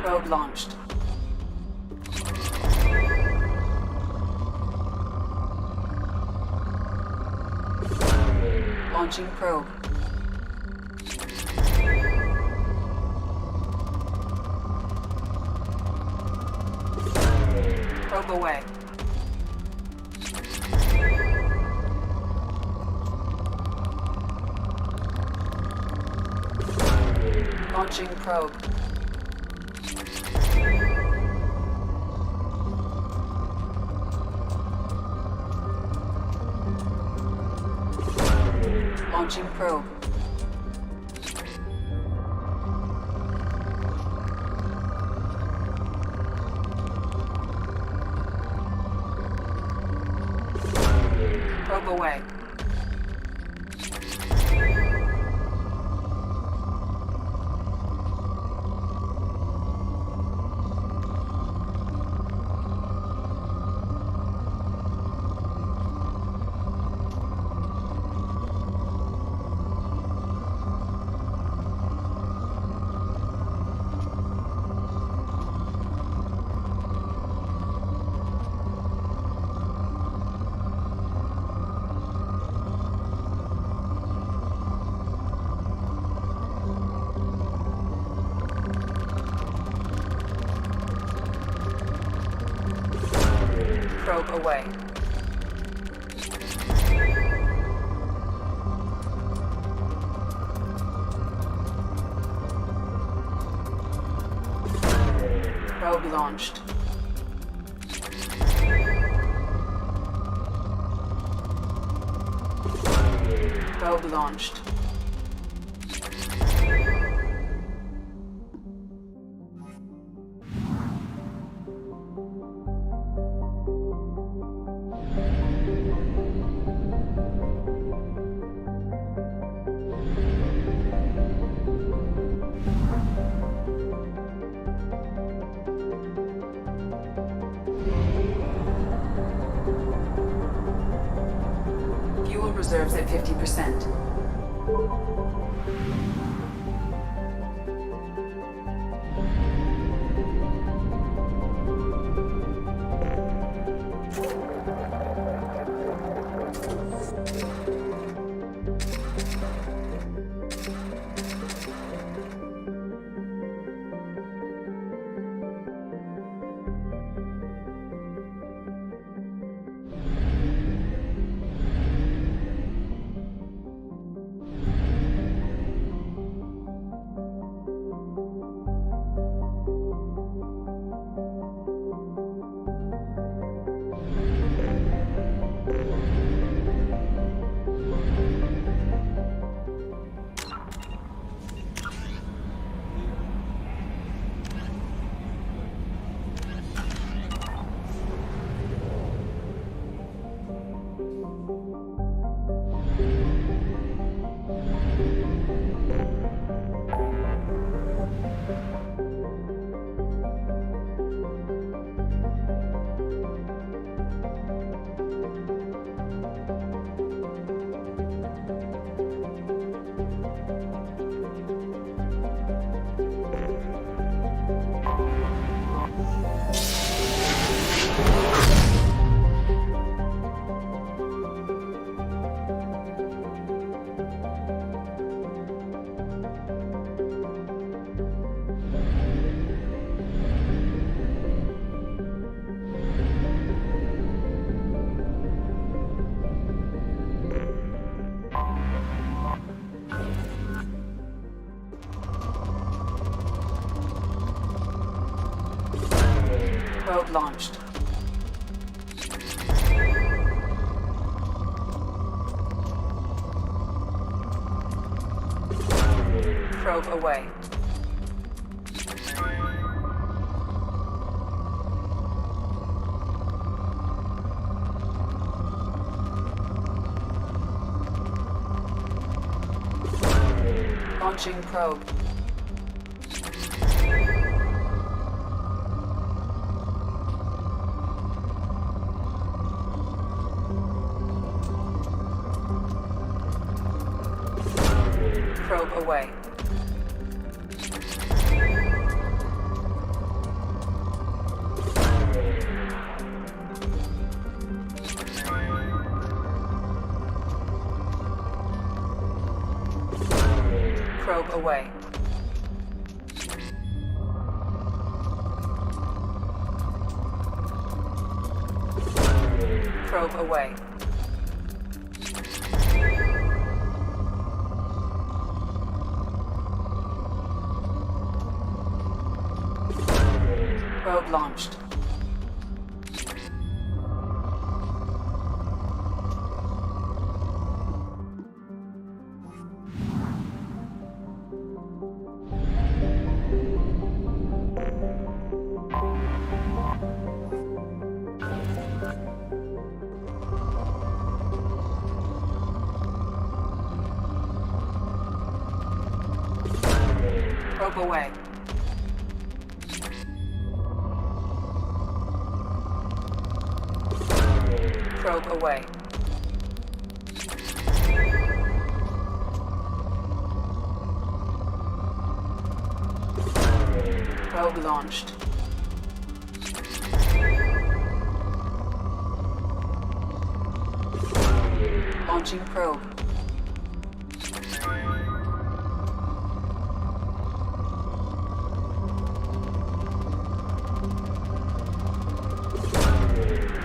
Probe launched. Launching probe. Probe away. Launching probe. Launching probe. Probe away. Probe away. Probe launched. Probe launched. Fuel reserves at 50%. Probe launched. Probe away. Launching probe. Probe away. Probe away. Probe away. Probe launched. Probe away. Probe away. Probe launched. Launching probe.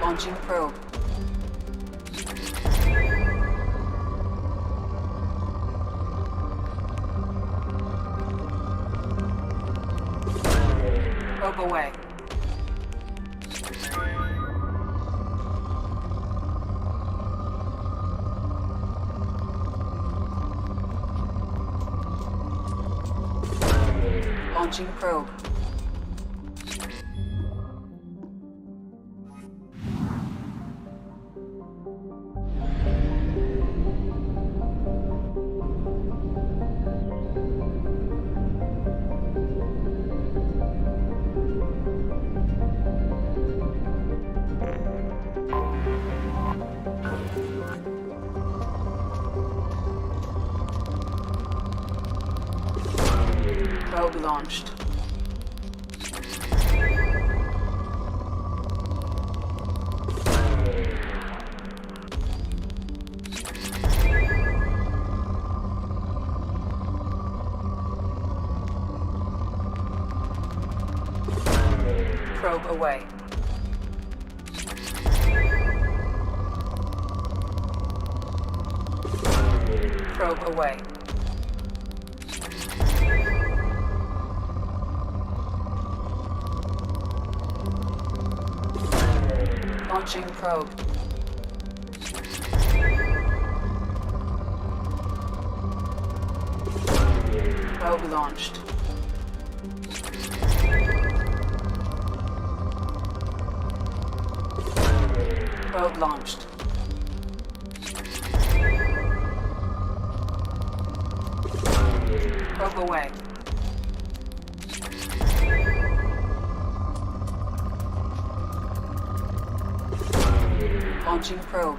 Launching probe. Probe away. Launching probe. Probe launched. Probe away. Probe away. Launching probe. Probe launched. Probe launched. Probe away. Launching probe.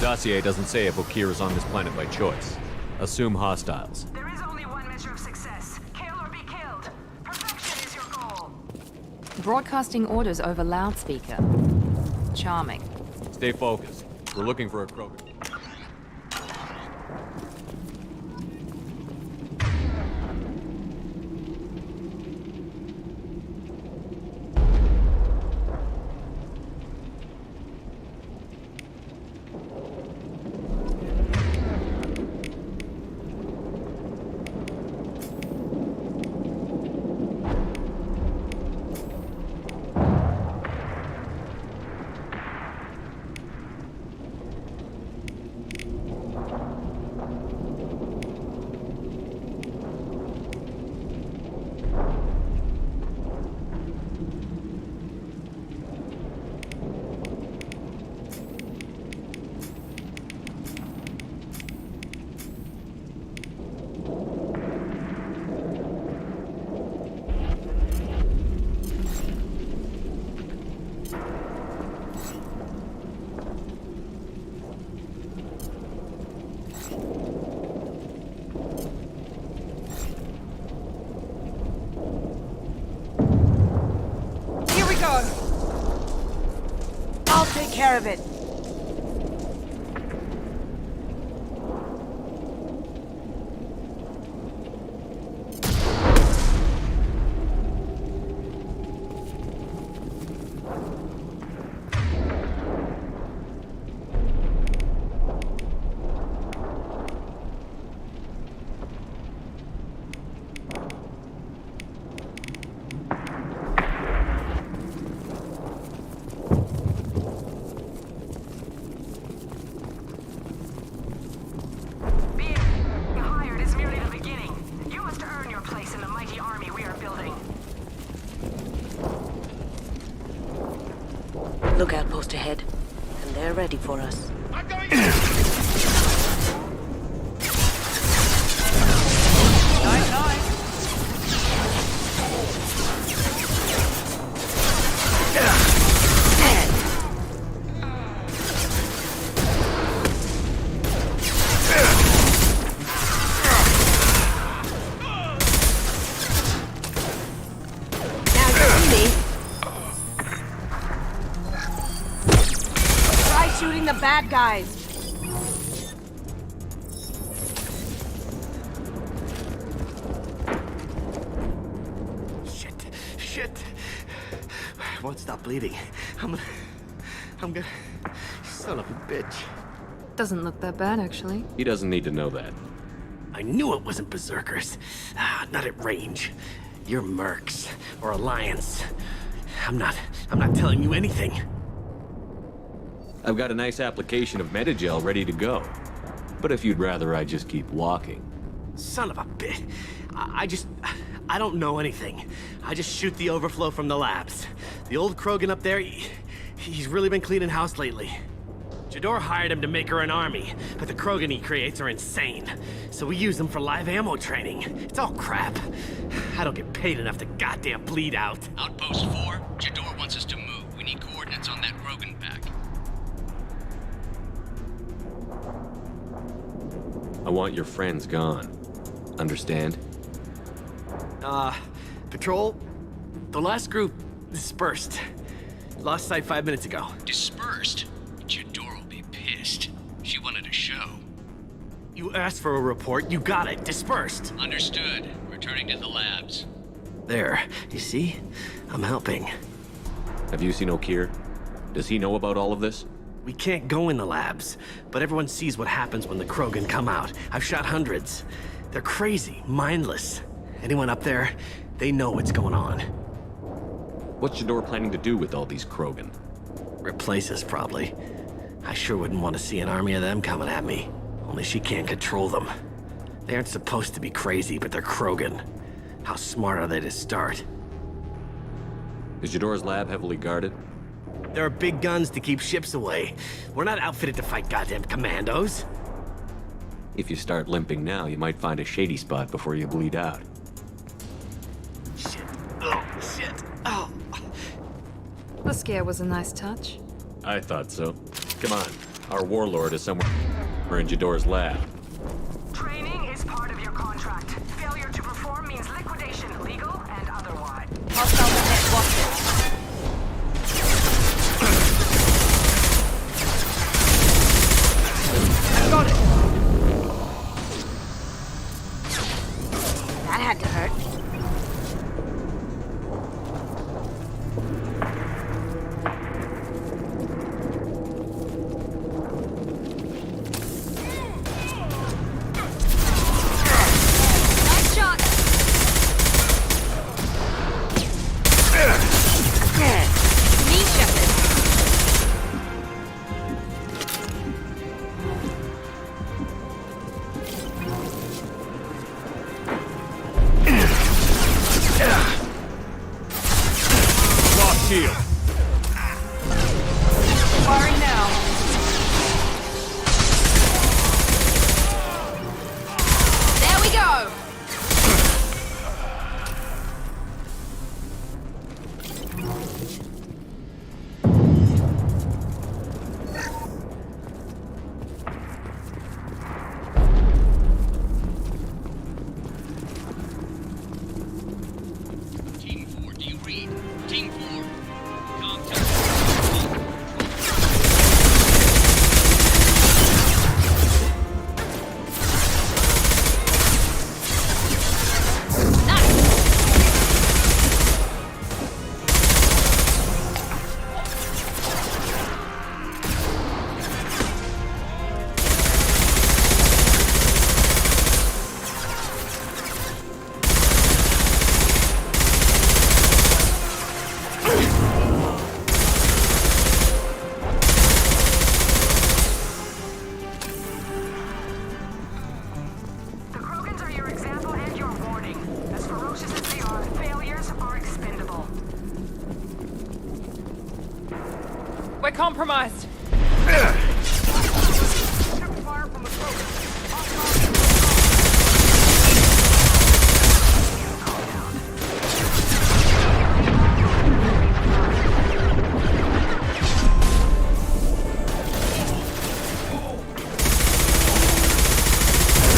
dossier doesn't say if Okir is on this planet by choice. Assume hostiles. There is only one measure of success. Kill or be killed. Perfection is your goal. Broadcasting orders over loudspeaker. Charming. Stay focused. We're looking for a Krogan. Here we go. I'll take care of it. Being hired is merely the beginning. You must earn your place in the mighty army we are building. Lookout post ahead, and they're ready for us. Now you see me. Try shooting the bad guys. Shit. I won't stop bleeding. I'm gonna... Son of a bitch. Doesn't look that bad, actually. He doesn't need to know that. I knew it wasn't Berserkers. Not at range. You're Mercs. Or Alliance. I'm not telling you anything. I've got a nice application of Metagel ready to go. But if you'd rather I just keep walking. Son of a bitch. I don't know anything. I just shoot the overflow from the labs. The old Krogan up there, he's really been cleaning house lately. Jador hired him to make her an army, but the Krogan he creates are insane. So we use them for live ammo training. It's all crap. I don't get paid enough to goddamn bleed out. Outpost 4, Jador wants us to move. We need coordinates on that Krogan pack. I want your friends gone. Understand? Patrol, the last group dispersed. Lost sight 5 minutes ago. Dispersed? Jador will be pissed. She wanted a show. You asked for a report, you got it. Dispersed. Understood. Returning to the labs. There, you see? I'm helping. Have you seen Okir? Does he know about all of this? We can't go in the labs, but everyone sees what happens when the Krogan come out. I've shot hundreds. They're crazy, mindless. Anyone up there, they know what's going on. What's Jador planning to do with all these Krogan? Replace us, probably. I sure wouldn't want to see an army of them coming at me. Only she can't control them. They aren't supposed to be crazy, but they're Krogan. How smart are they to start? Is Jador's lab heavily guarded? There are big guns to keep ships away. We're not outfitted to fight goddamn commandos. If you start limping now, you might find a shady spot before you bleed out. Shit. Oh, shit. Oh. The scare was a nice touch. I thought so. Come on, Our warlord is somewhere in Jador's lab. Training is part of your contract. Failure to perform means liquidation, legal and otherwise. Hostile ahead, watch it. Got it! That had to hurt. Nice shot! Me, Shepard. Lost shield. Firing now. There we go! Team 4, do you read? Team 4. Contact. The Krogans are your example and your warning. As ferocious as they are, failures are expendable. We're compromised. Fire from the Krogans.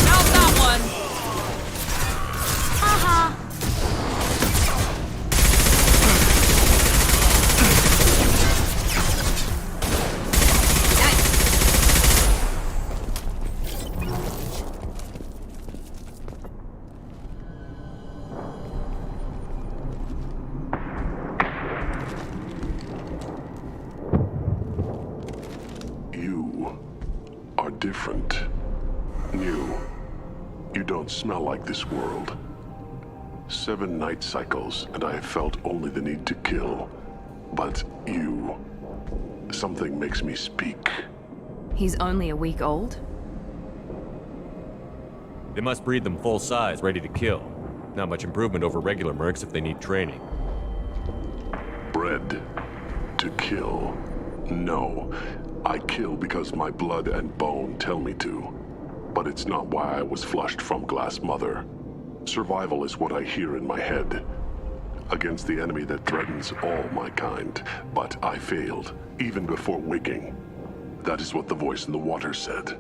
How's that one? You are different. New. You don't smell like this world. 7 night cycles, and I have felt only the need to kill. But you... something makes me speak. He's only a week old? They must breed them full size, ready to kill. Not much improvement over regular mercs if they need training. Bred to kill. No. I kill because my blood and bone tell me to. But it's not why I was flushed from Glass Mother. Survival is what I hear in my head. Against the enemy that threatens all my kind. But I failed, even before waking. That is what the voice in the water said.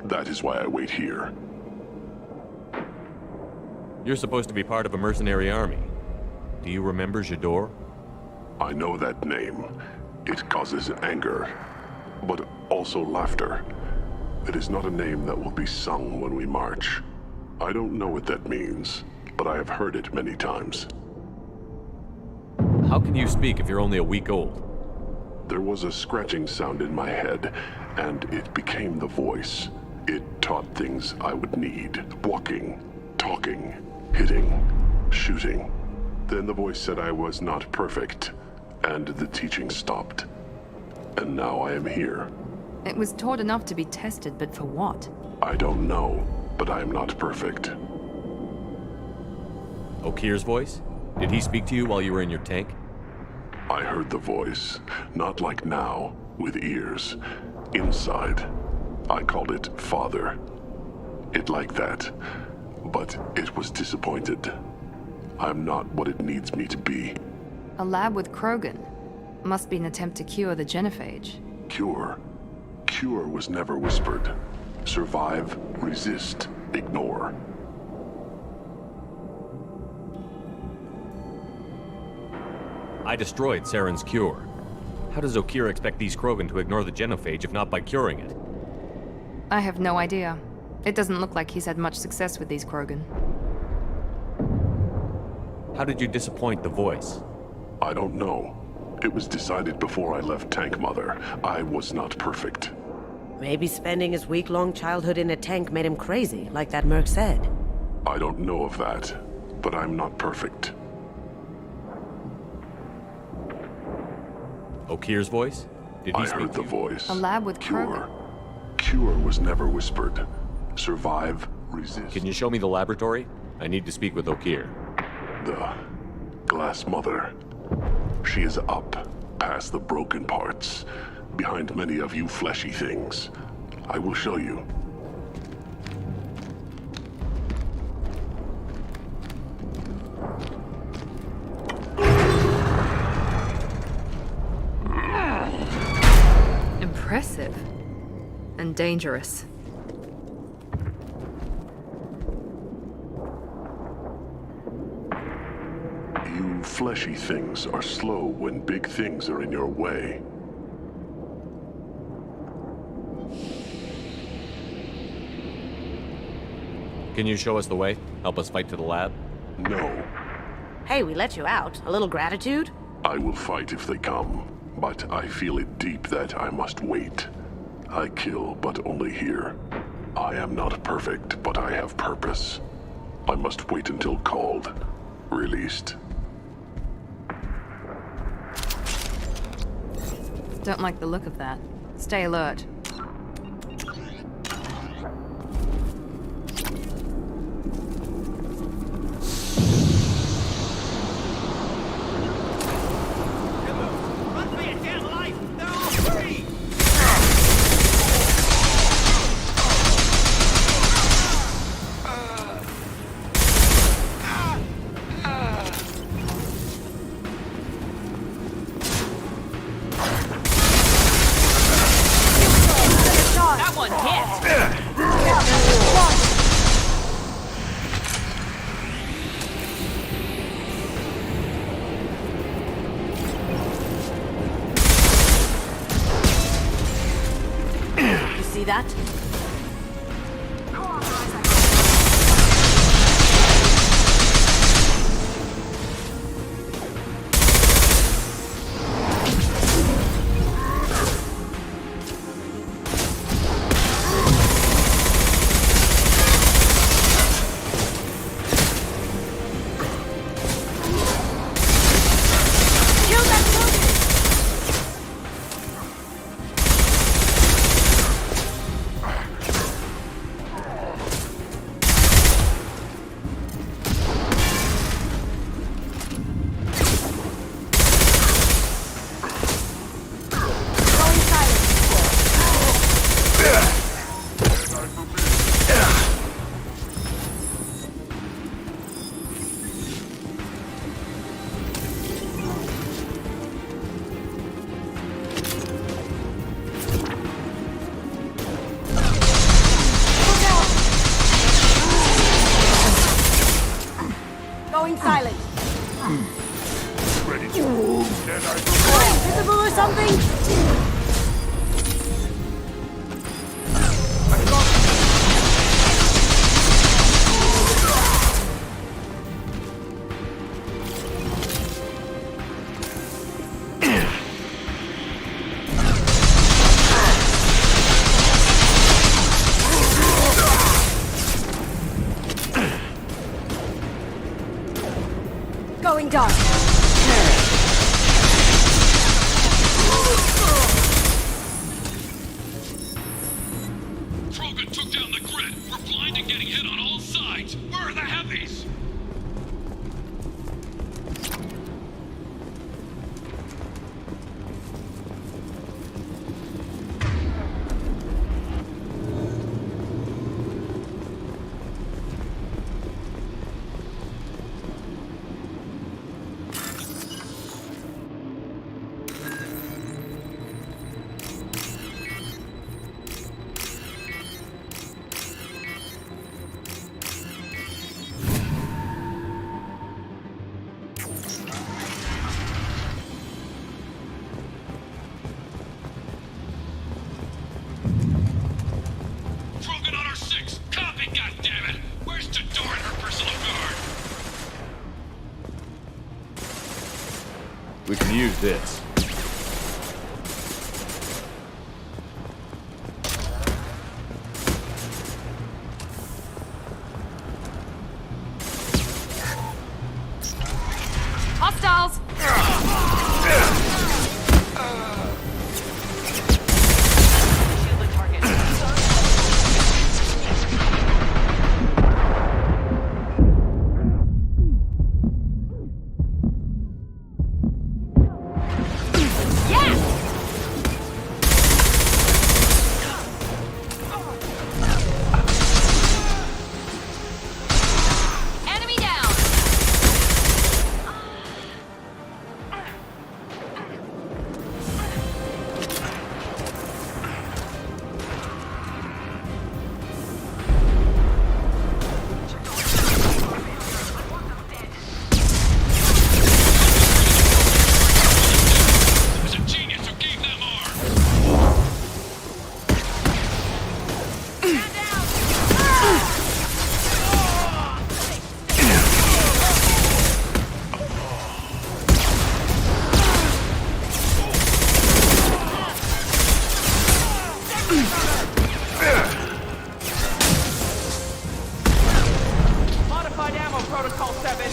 That is why I wait here. You're supposed to be part of a mercenary army. Do you remember Jador? I know that name. It causes anger, but also laughter. It is not a name that will be sung when we march. I don't know what that means, but I have heard it many times. How can you speak if you're only a week old? There was a scratching sound in my head, and it became the voice. It taught things I would need. Walking, talking, hitting, shooting. Then the voice said I was not perfect, and the teaching stopped. And now I am here. It was taught enough to be tested, but for what? I don't know, but I am not perfect. Okir's voice? Did he speak to you while you were in your tank? I heard the voice, not like now, with ears. Inside. I called it Father. It like that. But it was disappointed. I'm not what it needs me to be. A lab with Krogan. Must be an attempt to cure the genophage. Cure. cure was never whispered. Survive, resist, ignore. I destroyed Saren's cure. How does Okeer expect these Krogan to ignore the genophage if not by curing it? I have no idea. It doesn't look like he's had much success with these Krogan. How did you disappoint the Voice? I don't know. It was decided before I left Tank Mother. I was not perfect. Maybe spending his week-long childhood in a tank made him crazy, like that merc said. I don't know of that, but I'm not perfect. Okeer's voice? Did he I speak heard to the you? voice. A lab with Cure. Krogan? Cure was never whispered. Survive, resist. Can you show me the laboratory? I need to speak with Okeer. The Glass Mother. She is up, past the broken parts, behind many of you fleshy things. I will show you. Impressive. And dangerous. You fleshy things are slow when big things are in your way. Can you show us the way? Help us fight to the lab? No, Hey, we let you out. A little gratitude? I will fight if they come, but I feel it deep that I must wait. I kill, but only here. I am not perfect, but I have purpose. I must wait until called, released. Don't like the look of that. Stay alert. Run for your damn life! They're all free! That one hit! You see that? Going silent. Ready to move, then I Invisible or something? Going dark. Krogan took down the grid. We're blind and getting hit on all sides. Where are the heavies? We can use this. Hostiles! Shield the target. Enemy down! It was a genius who gave them arms. Modified ammo protocol 7.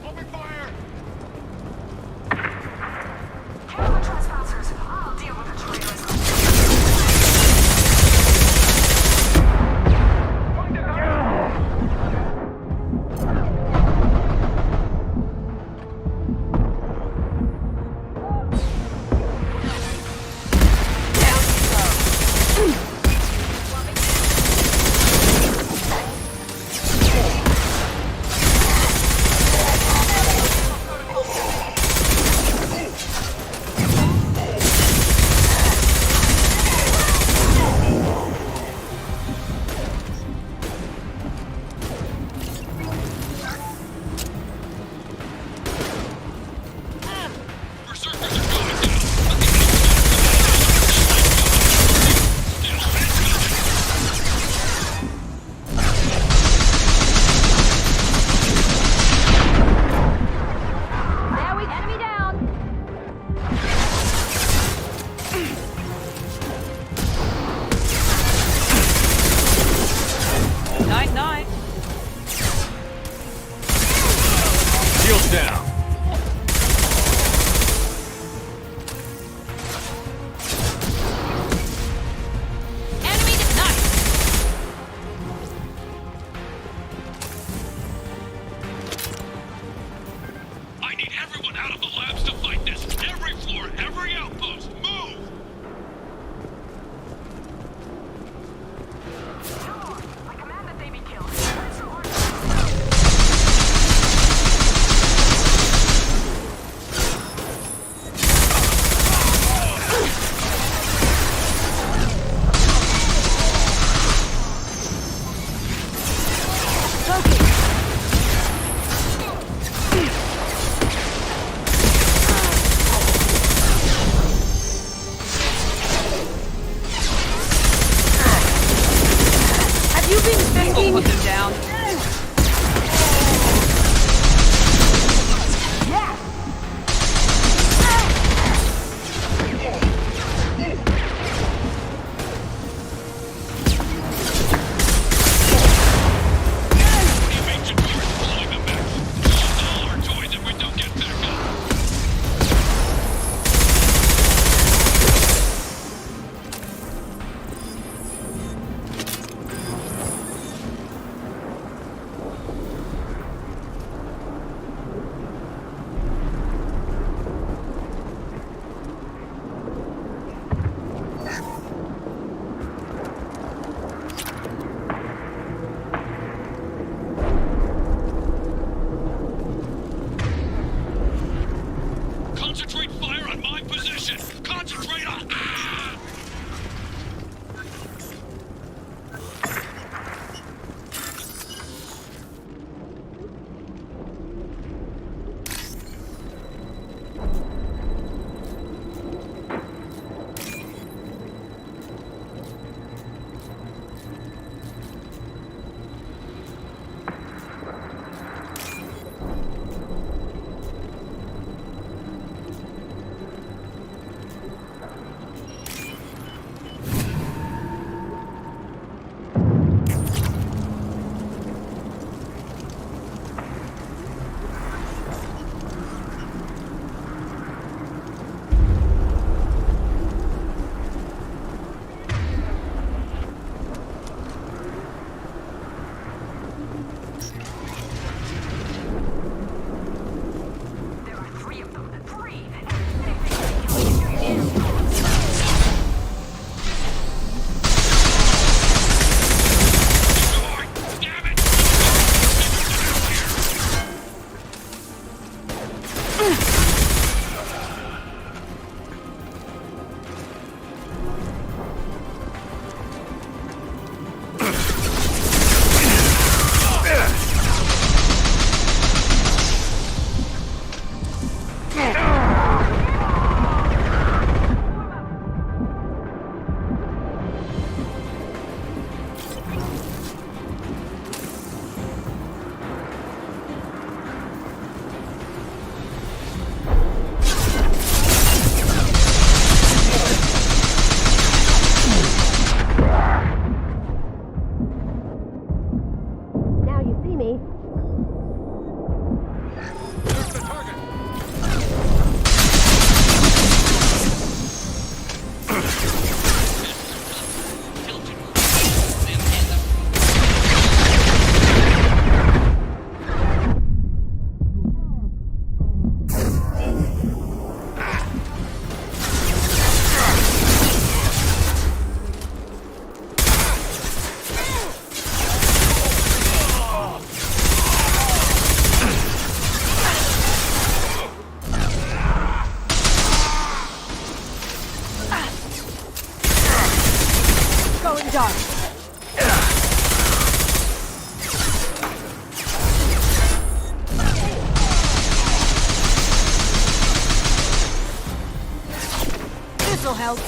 Open fire! Handle the trespassers. I'll deal with the trailers. Berserkers are going down. There we enemy down! Night night. Shields down. Enemy nice! I need everyone out of the labs to fight this. Every floor, every outpost, move! I command that they be killed. Where's your order? Have you been thinking? Put them down. The ancient force blowing them back. Lost all our toys if we don't get back up. Getting dark. This'll help.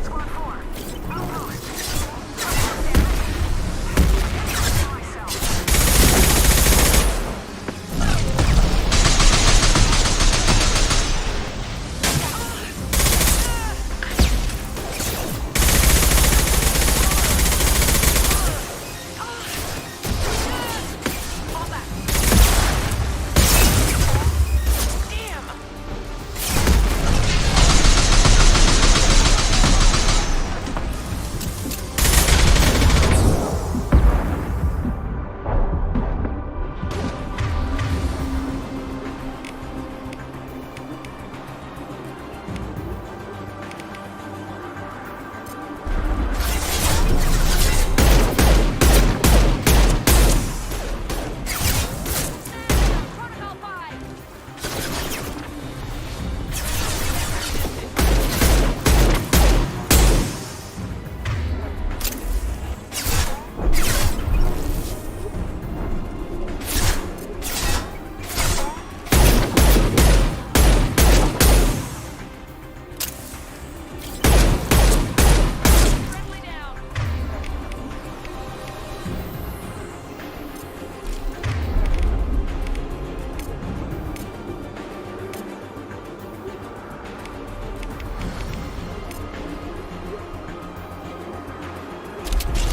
Squad 4, outpost.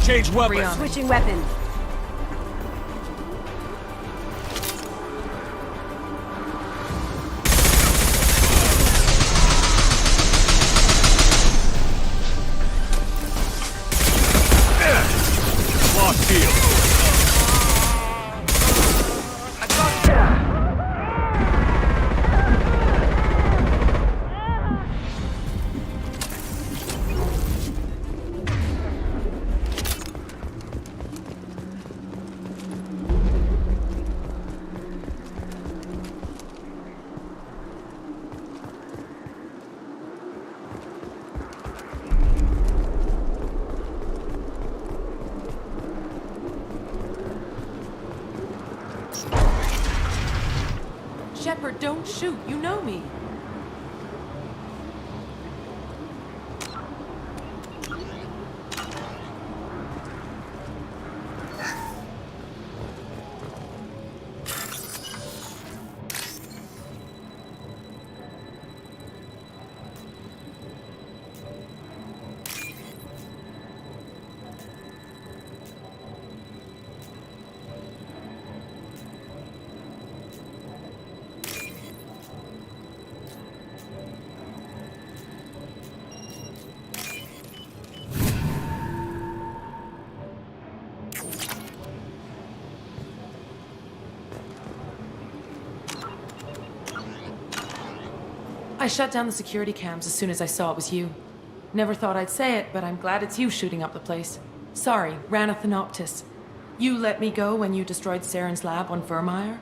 Change weapons! Switching weapon. Lost shield! Shepard, don't shoot. You know me. I shut down the security cams as soon as I saw it was you. Never thought I'd say it, but I'm glad it's you shooting up the place. Sorry, Ranith Thanoptis. You let me go when you destroyed Saren's lab on Vermeer.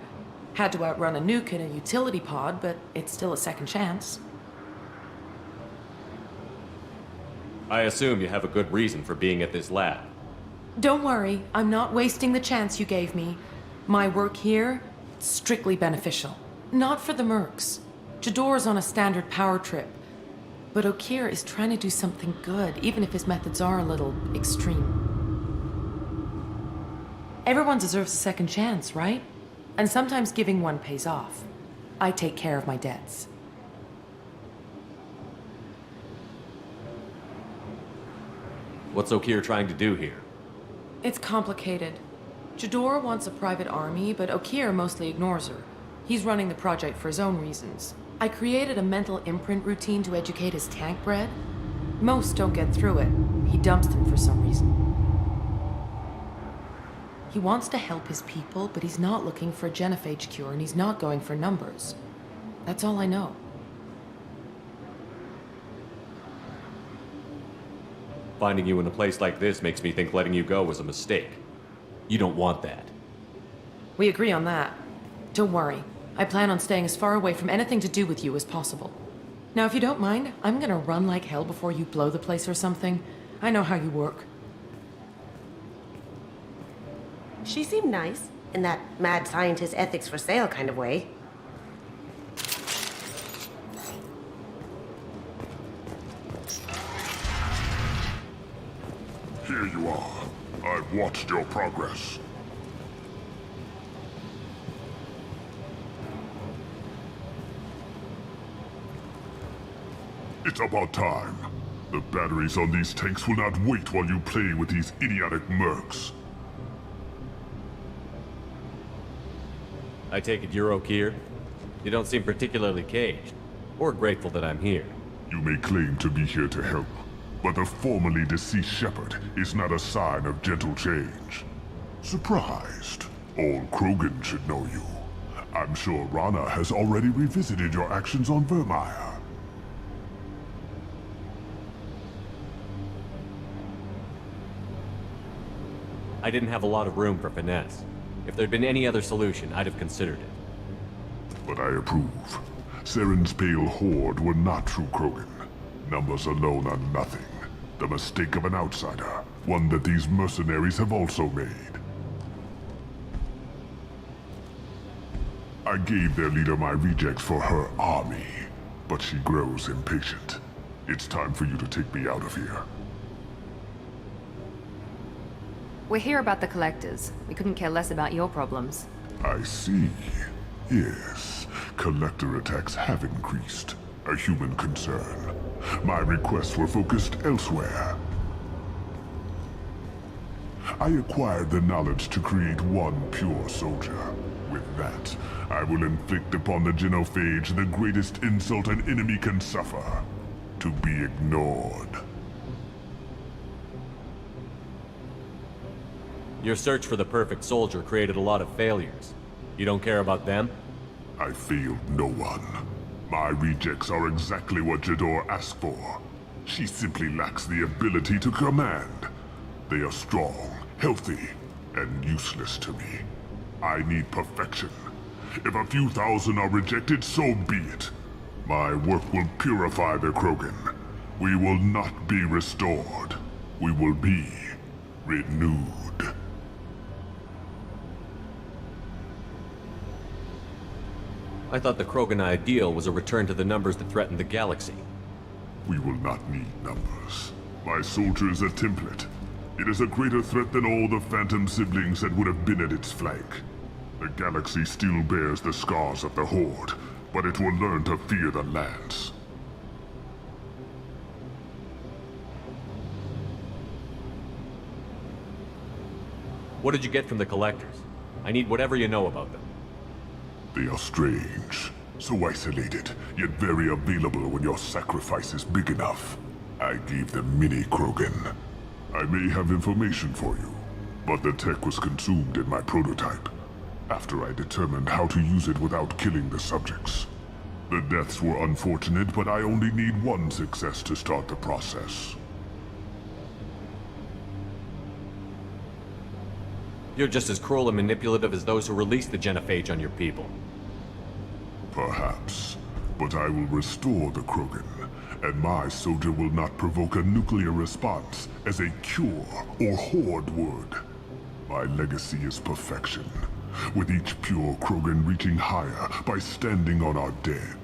Had to outrun a nuke in a utility pod, but it's still a second chance. I assume you have a good reason for being at this lab. Don't worry, I'm not wasting the chance you gave me. My work here, strictly beneficial. Not for the mercs. Jador's on a standard power trip. But Okeer is trying to do something good, even if his methods are a little extreme. Everyone deserves a second chance, right? And sometimes giving one pays off. I take care of my debts. What's Okeer trying to do here? It's complicated. Jador wants a private army, but Okeer mostly ignores her. He's running the project for his own reasons. I created a mental imprint routine to educate his tank bred. Most don't get through it. He dumps them for some reason. He wants to help his people, but he's not looking for a genophage cure, and he's not going for numbers. That's all I know. Finding you in a place like this makes me think letting you go was a mistake. You don't want that. We agree on that. Don't worry. I plan on staying as far away from anything to do with you as possible. Now, if you don't mind, I'm gonna run like hell before you blow the place or something. I know how you work. She seemed nice, in that mad scientist ethics for sale kind of way. Here you are. I've watched your progress. It's about time. The batteries on these tanks will not wait while you play with these idiotic mercs. I take it you're Okeer? You don't seem particularly caged, or grateful that I'm here. You may claim to be here to help, but the formerly deceased Shepard is not a sign of gentle change. Surprised? Old Krogan should know you. I'm sure Rana has already revisited your actions on Vermeer. I didn't have a lot of room for finesse. If there'd been any other solution, I'd have considered it. But I approve. Saren's pale horde were not true Krogan. Numbers alone are nothing. The mistake of an outsider, one that these mercenaries have also made. I gave their leader my rejects for her army, but she grows impatient. It's time for you to take me out of here. We're here about the Collectors. We couldn't care less about your problems. I see. Yes, collector attacks have increased. A human concern. My requests were focused elsewhere. I acquired the knowledge to create one pure soldier. With that, I will inflict upon the Genophage the greatest insult an enemy can suffer. To be ignored. Your search for the perfect soldier created a lot of failures. You don't care about them? I failed no one. My rejects are exactly what Jador asked for. She simply lacks the ability to command. They are strong, healthy, and useless to me. I need perfection. If a few thousand are rejected, so be it. My work will purify the Krogan. We will not be restored. We will be renewed. I thought the Krogan ideal was a return to the numbers that threatened the galaxy. We will not need numbers. My soldier is a template. It is a greater threat than all the Phantom siblings that would have been at its flank. The galaxy still bears the scars of the Horde, but it will learn to fear the Lance. What did you get from the Collectors? I need whatever you know about them. They are strange, so isolated, yet very available when your sacrifice is big enough. I gave them mini Krogan. I may have information for you, but the tech was consumed in my prototype, after I determined how to use it without killing the subjects. The deaths were unfortunate, but I only need one success to start the process. You're just as cruel and manipulative as those who released the Genophage on your people. Perhaps, but I will restore the Krogan, and my soldier will not provoke a nuclear response as a cure or Horde would. My legacy is perfection, with each pure Krogan reaching higher by standing on our dead.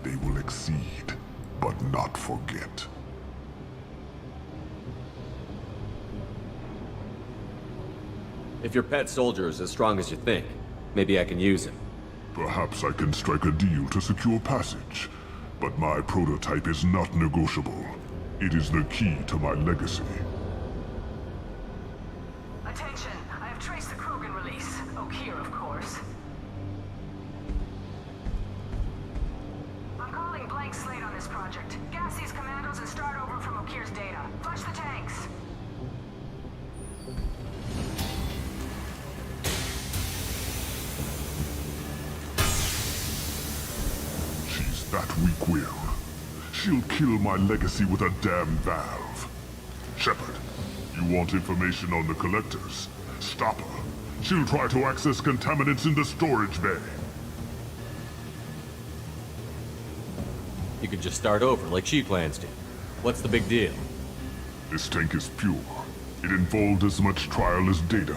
They will exceed, but not forget. If your pet soldier is as strong as you think, maybe I can use him. Perhaps I can strike a deal to secure passage, but my prototype is not negotiable. It is the key to my legacy. Attention, I have traced the Krogan release. Okeer, of course. I'm calling blank slate on this project. Gas these commandos and start over from Okeer's data. Flush the tanks. She's that weak-willed. She'll kill my legacy with a damn valve. Shepard, you want information on the Collectors? Stop her. She'll try to access contaminants in the storage bay. You could just start over like she plans to. What's the big deal? This tank is pure. It involved as much trial as data.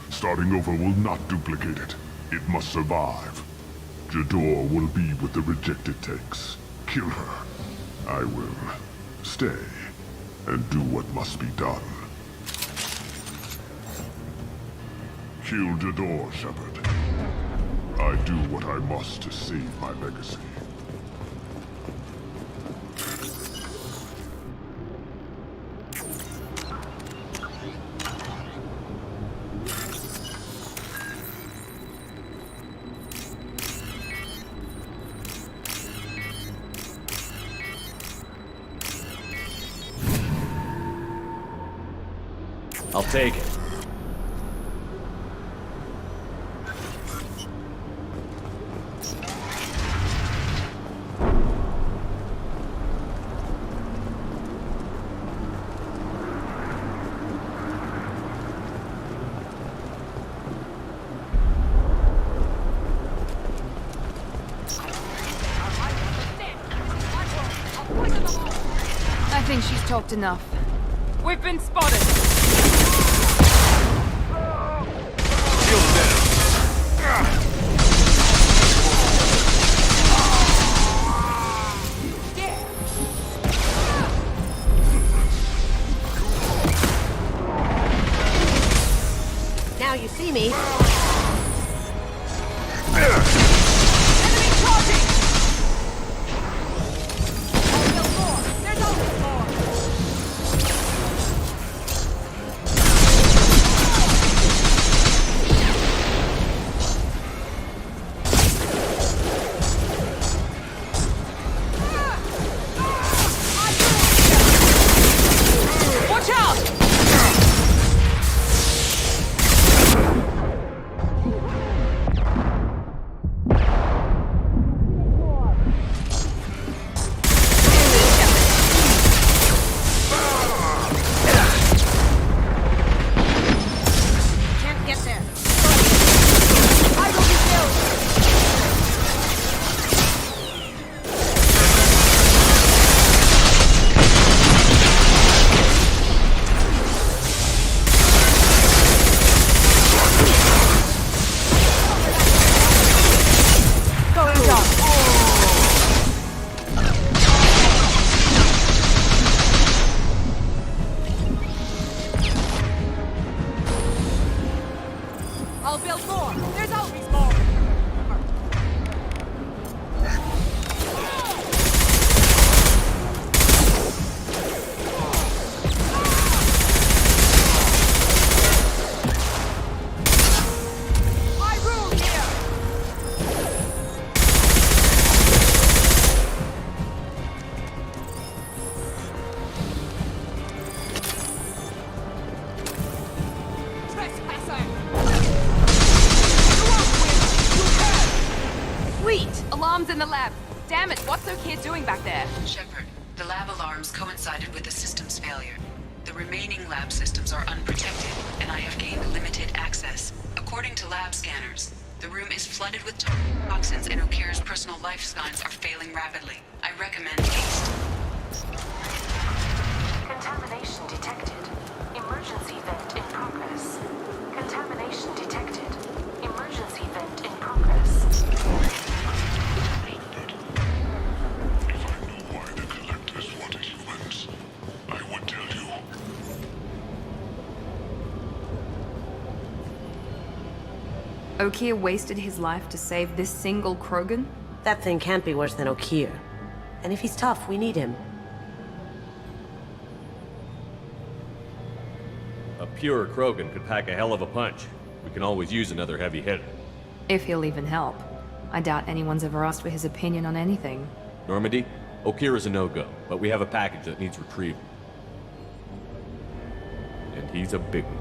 Starting over will not duplicate it. It must survive. Jador will be with the rejected tanks. Kill her. I will stay and do what must be done. Kill Jador, Shepard. I do what I must to save my legacy. I'll take it. I think she's talked enough. We've been spotted. Shields down. Now you see me. I'll build more. There's always more. I rule here. Trespasser. Sweet! Alarms in the lab. Damn it, what's Okeer doing back there? Shepard, the lab alarms coincided with the system's failure. The remaining lab systems are unprotected, and I have gained limited access. According to lab scanners, the room is flooded with toxins and Okeer's personal life signs are failing rapidly. I recommend haste. Contamination detected. Emergency vent in progress. Contamination detected. Emergency vent in progress. If I knew why the Collectors wanted humans, I would tell you. Okeer wasted his life to save this single Krogan? That thing can't be worse than Okeer. And if he's tough, we need him. A pure Krogan could pack a hell of a punch. We can always use another heavy hitter. If he'll even help. I doubt anyone's ever asked for his opinion on anything. Normandy, Okeer is a no-go, but we have a package that needs retrieval. And he's a big one.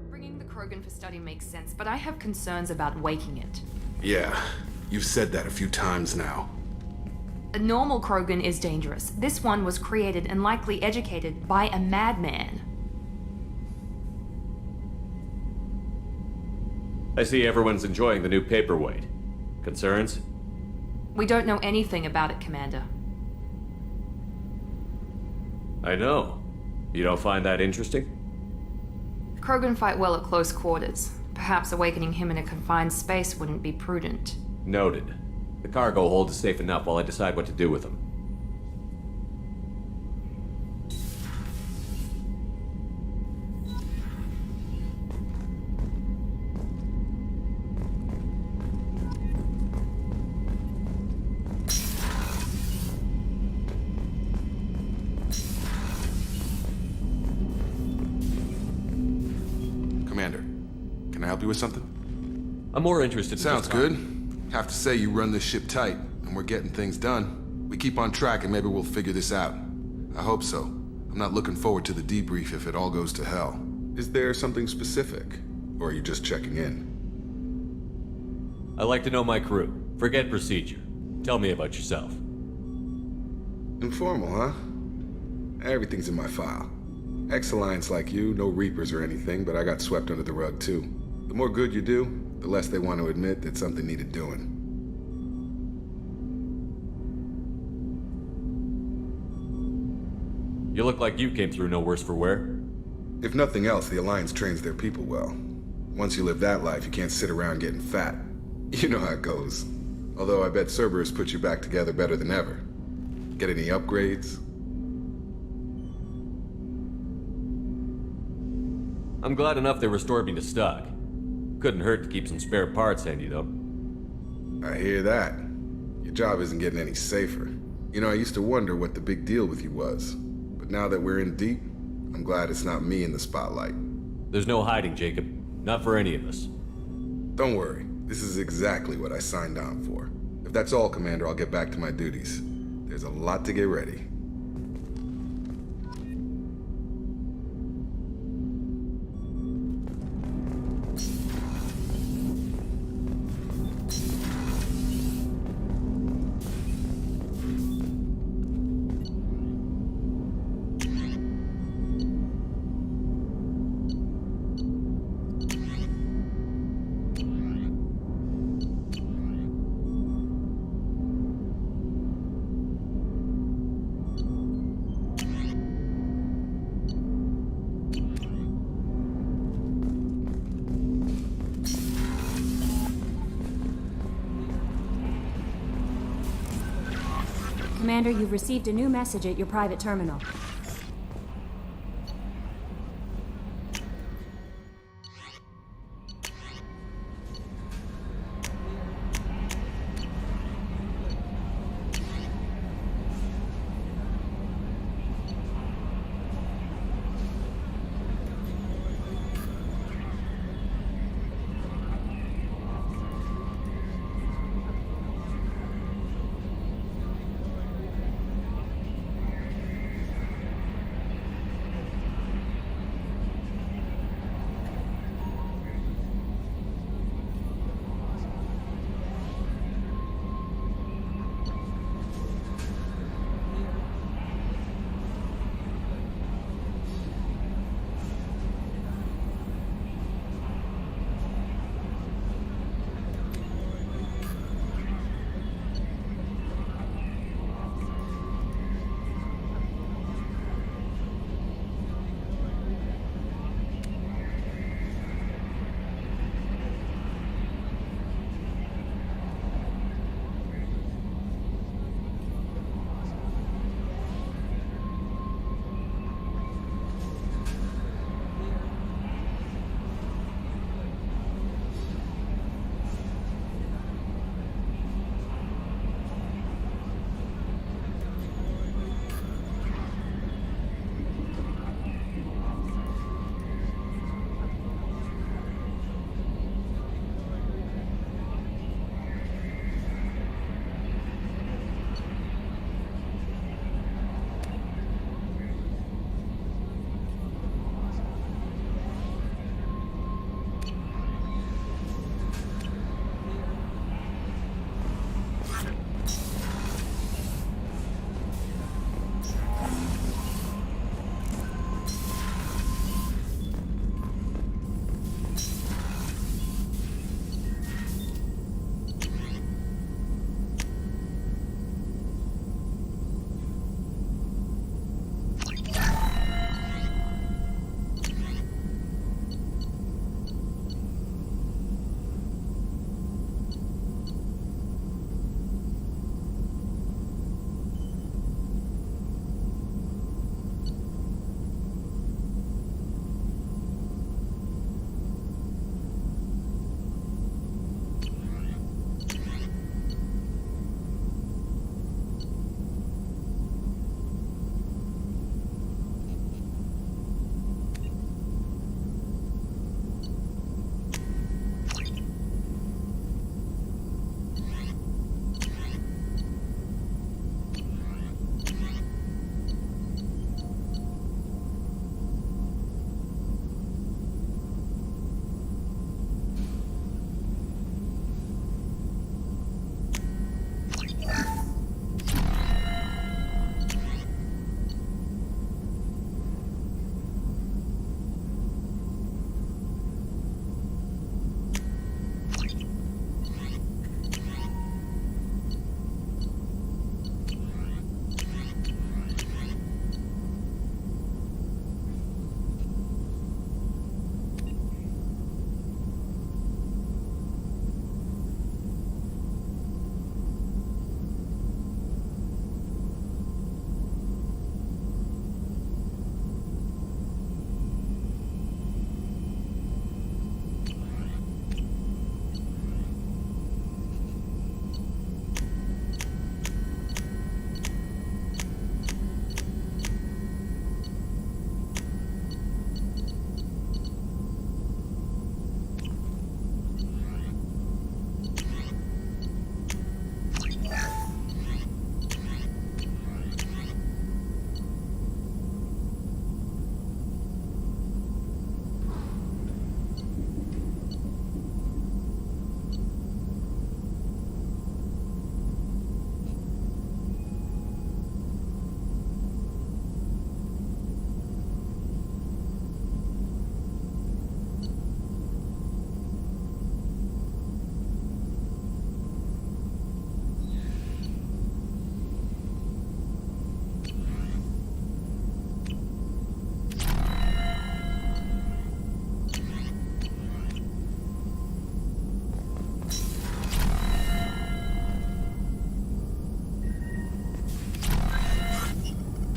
Bringing the Krogan for study makes sense, but I have concerns about waking it. Yeah, you've said that a few times now. A normal Krogan is dangerous. This one was created and likely educated by a madman. I see everyone's enjoying the new paperweight. Concerns? We don't know anything about it, Commander. I know. You don't find that interesting? Krogan fight well at close quarters. Perhaps awakening him in a confined space wouldn't be prudent. Noted. The cargo hold is safe enough while I decide what to do with them. Commander, can I help you with something? I'm more interested in Sounds just- good. Have to say you run this ship tight, and we're getting things done. We keep on track and maybe we'll figure this out. I hope so. I'm not looking forward to the debrief if it all goes to hell. Is there something specific? Or are you just checking in? I like to know my crew. Forget procedure. Tell me about yourself. Informal, huh? Everything's in my file. Ex-Alliance like you, no Reapers or anything, but I got swept under the rug too. The more good you do, the less they want to admit that something needed doing. You look like you came through no worse for wear. If nothing else, the Alliance trains their people well. Once you live that life, you can't sit around getting fat. You know how it goes. Although I bet Cerberus put you back together better than ever. Get any upgrades? I'm glad enough they restored me to stock. Couldn't hurt to keep some spare parts handy, though. I hear that. Your job isn't getting any safer. You know, I used to wonder what the big deal with you was. But now that we're in deep, I'm glad it's not me in the spotlight. There's no hiding, Jacob. Not for any of us. Don't worry. This is exactly what I signed on for. If that's all, Commander, I'll get back to my duties. There's a lot to get ready. Commander, you've received a new message at your private terminal.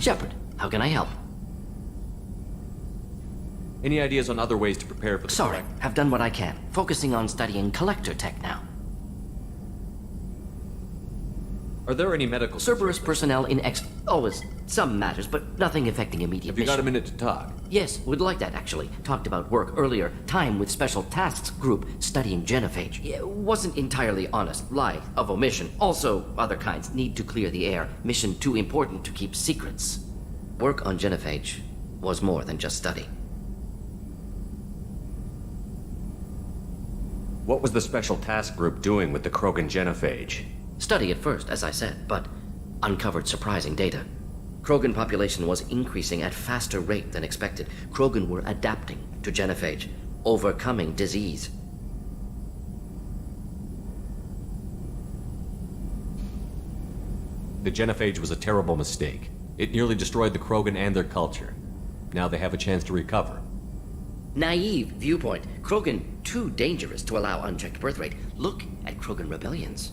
Shepard, how can I help? Any ideas on other ways to prepare for the Sorry, have done what I can. Focusing on studying collector tech now. Are there any medical Cerberus personnel in always some matters, but nothing affecting immediate Have you got a mission. minute to talk? Yes, would like that actually. Talked about work earlier. Time with Special Tasks Group studying genophage. Yeah, wasn't entirely honest. Lie of omission. Also, other kinds need to clear the air. Mission too important to keep secrets. Work on genophage was more than just study. What was the Special Task Group doing with the Krogan genophage? Study at first, as I said, but uncovered surprising data. Krogan population was increasing at faster rate than expected. Krogan were adapting to genophage, overcoming disease. The genophage was a terrible mistake. It nearly destroyed the Krogan and their culture. Now they have a chance to recover. Naive viewpoint. Krogan too dangerous to allow unchecked birth rate. Look at Krogan rebellions.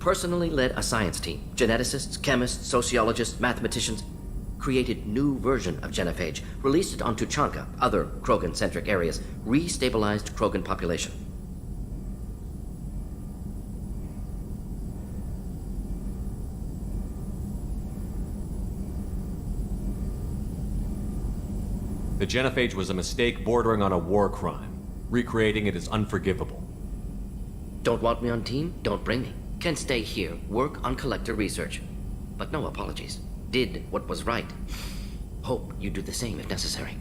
Personally led a science team. Geneticists, chemists, sociologists, mathematicians. Created new version of genophage. Released it on Tuchanka, other Krogan-centric areas. Restabilized Krogan population. The genophage was a mistake bordering on a war crime. Recreating it is unforgivable. Don't want me on team? Don't bring me. Can stay here, work on collector research. But no apologies. Did what was right. Hope you do the same if necessary.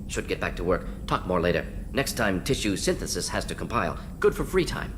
Should get back to work. Talk more later. Next time tissue synthesis has to compile. Good for free time.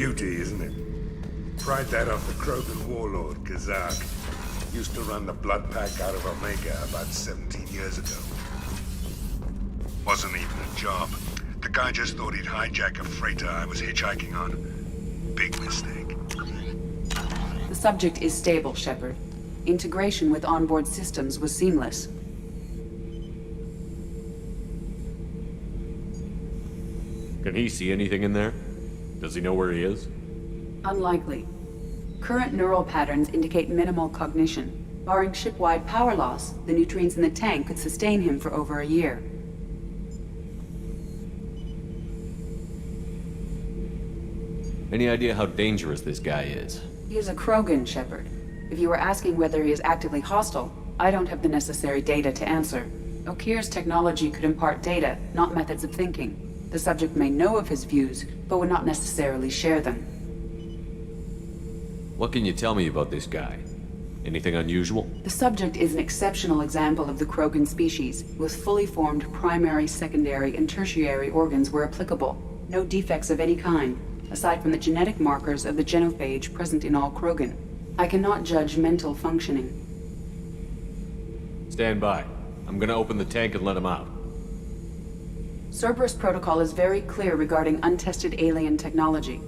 beauty, isn't it? Pried that off the Krogan warlord, Kazak. Used to run the Blood Pack out of Omega about 17 years ago. Wasn't even a job. The guy just thought he'd hijack a freighter I was hitchhiking on. Big mistake. The subject is stable, Shepard. Integration with onboard systems was seamless. Can he see anything in there? Does he know where he is? Unlikely. Current neural patterns indicate minimal cognition. Barring ship-wide power loss, the nutrients in the tank could sustain him for over a year. Any idea how dangerous this guy is? He is a Krogan, Shepard. If you were asking whether he is actively hostile, I don't have the necessary data to answer. Okeer's technology could impart data, not methods of thinking. The subject may know of his views, but would not necessarily share them. What can you tell me about this guy? Anything unusual? The subject is an exceptional example of the Krogan species, with fully formed primary, secondary, and tertiary organs where applicable. No defects of any kind, aside from the genetic markers of the genophage present in all Krogan. I cannot judge mental functioning. Stand by. I'm gonna open the tank and let him out. Cerberus protocol is very clear regarding untested alien technology.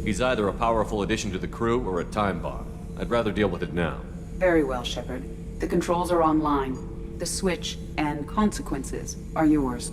He's either a powerful addition to the crew or a time bomb. I'd rather deal with it now. Very well, Shepard. The controls are online. The switch and consequences are yours.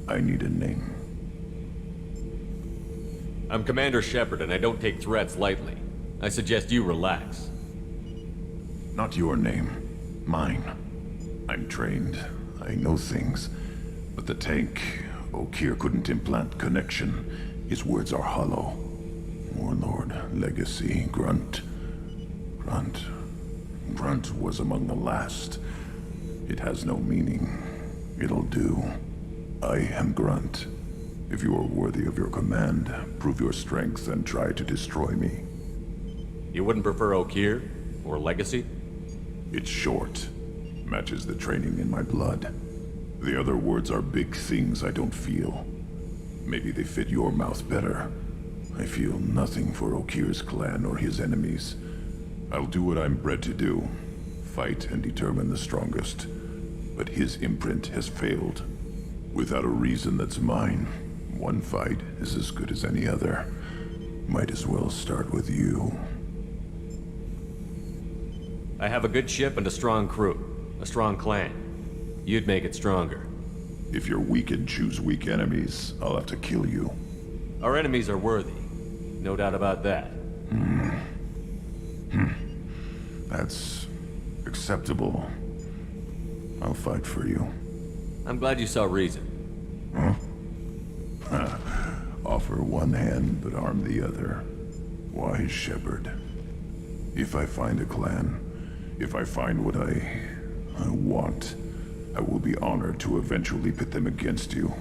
I need a name. I'm Commander Shepard, and I don't take threats lightly. I suggest you relax. Not your name. Mine. I'm trained. I know things. But the tank, Okeer couldn't implant connection. His words are hollow. Warlord, Legacy, Grunt. Grunt was among the last. It has no meaning. It'll do. I am Grunt. If you are worthy of your command, prove your strength and try to destroy me. You wouldn't prefer Okeer? Or Legacy? It's short. Matches the training in my blood. The other words are big things I don't feel. Maybe they fit your mouth better. I feel nothing for Okeer's clan or his enemies. I'll do what I'm bred to do. Fight and determine the strongest. But his imprint has failed. Without a reason that's mine, one fight is as good as any other. Might as well start with you. I have a good ship and a strong crew. A strong clan. You'd make it stronger. If you're weak and choose weak enemies, I'll have to kill you. Our enemies are worthy. No doubt about that. That's acceptable. I'll fight for you. I'm glad you saw reason. Huh? Offer one hand, but arm the other. Wise Shepard. If I find a clan, if I find what I want, I will be honored to eventually pit them against you.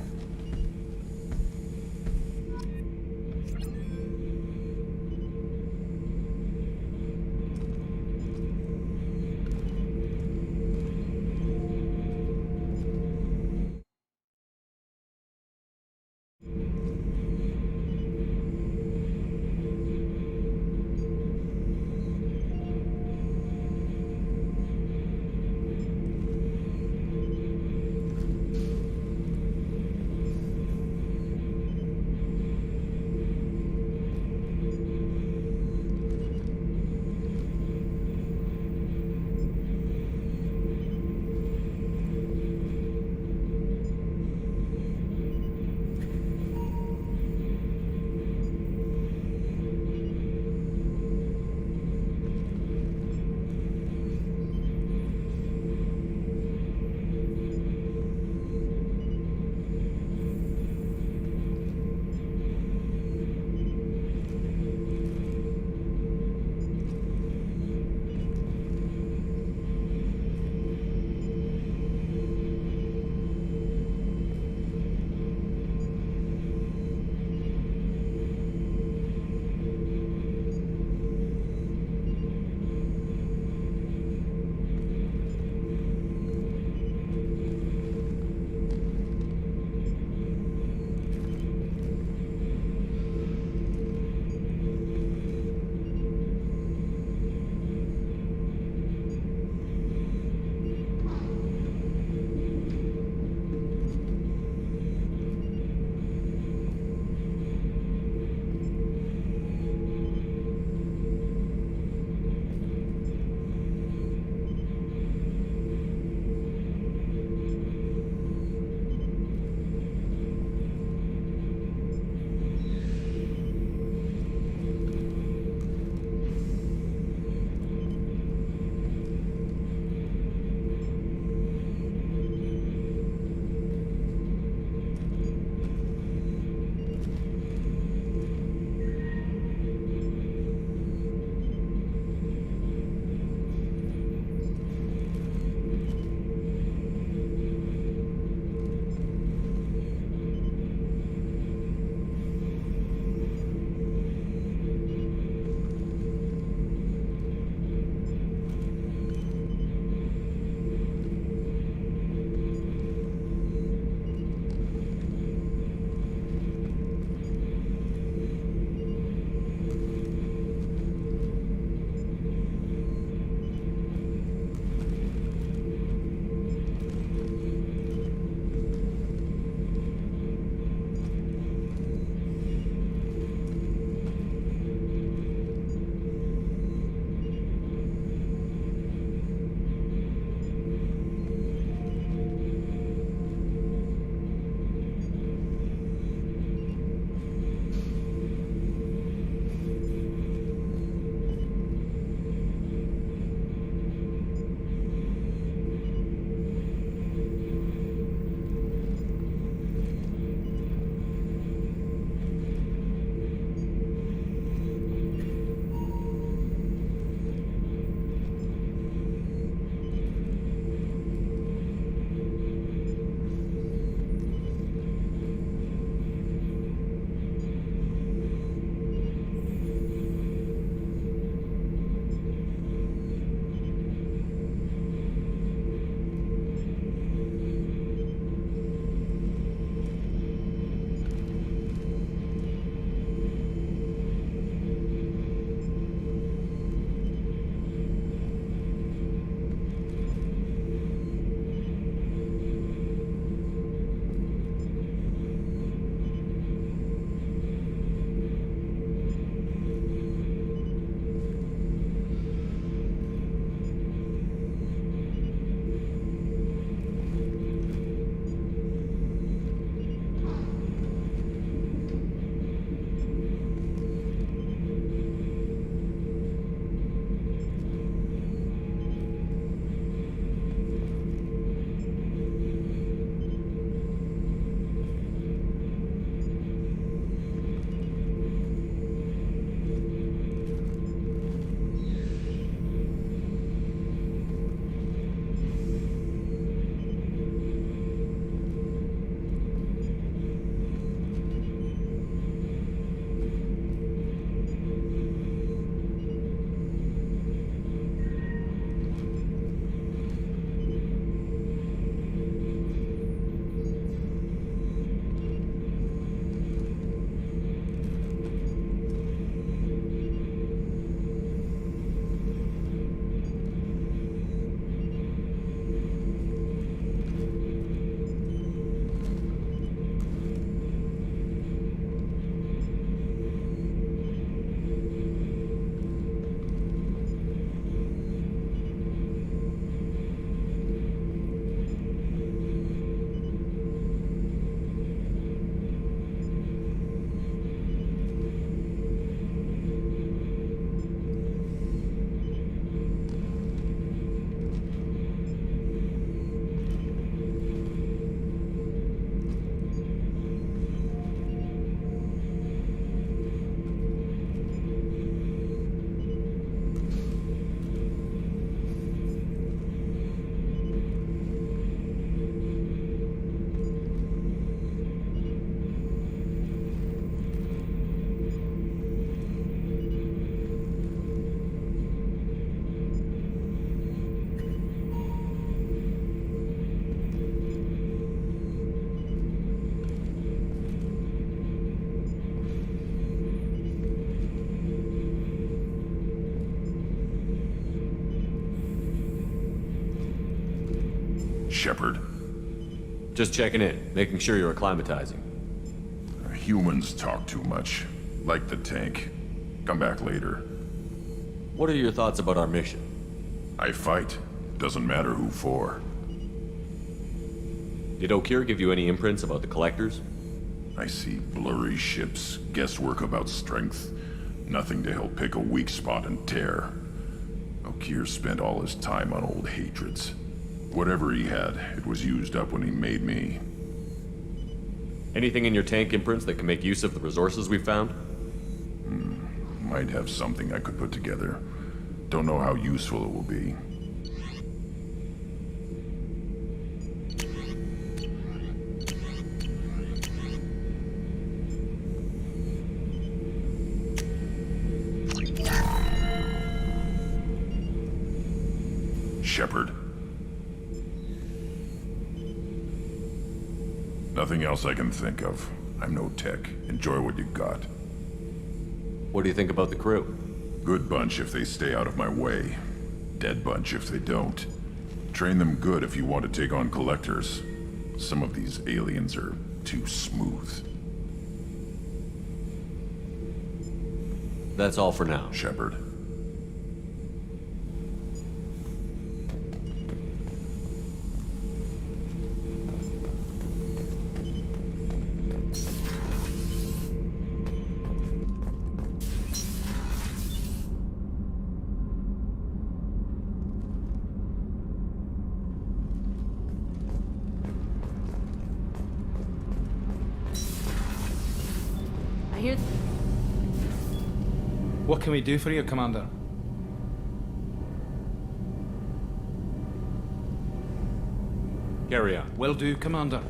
Shepard? Just checking in, making sure you're acclimatizing. Humans talk too much. Like the tank. Come back later. What are your thoughts about our mission? I fight. Doesn't matter who for. Did Okeer give you any imprints about the Collectors? I see blurry ships, guesswork about strength. Nothing to help pick a weak spot and tear. Okeer spent all his time on old hatreds. Whatever he had, it was used up when he made me. Anything in your tank imprints that can make use of the resources we found? Might have something I could put together. Don't know how useful it will be. Shepard. Nothing else I can think of. I'm no tech. Enjoy what you got. What do you think about the crew? Good bunch if they stay out of my way. Dead bunch if they don't. Train them good if you want to take on Collectors. Some of these aliens are too smooth. That's all for now. Shepard. I hear... What can we do for you, Commander? Carry on. Will do, Commander.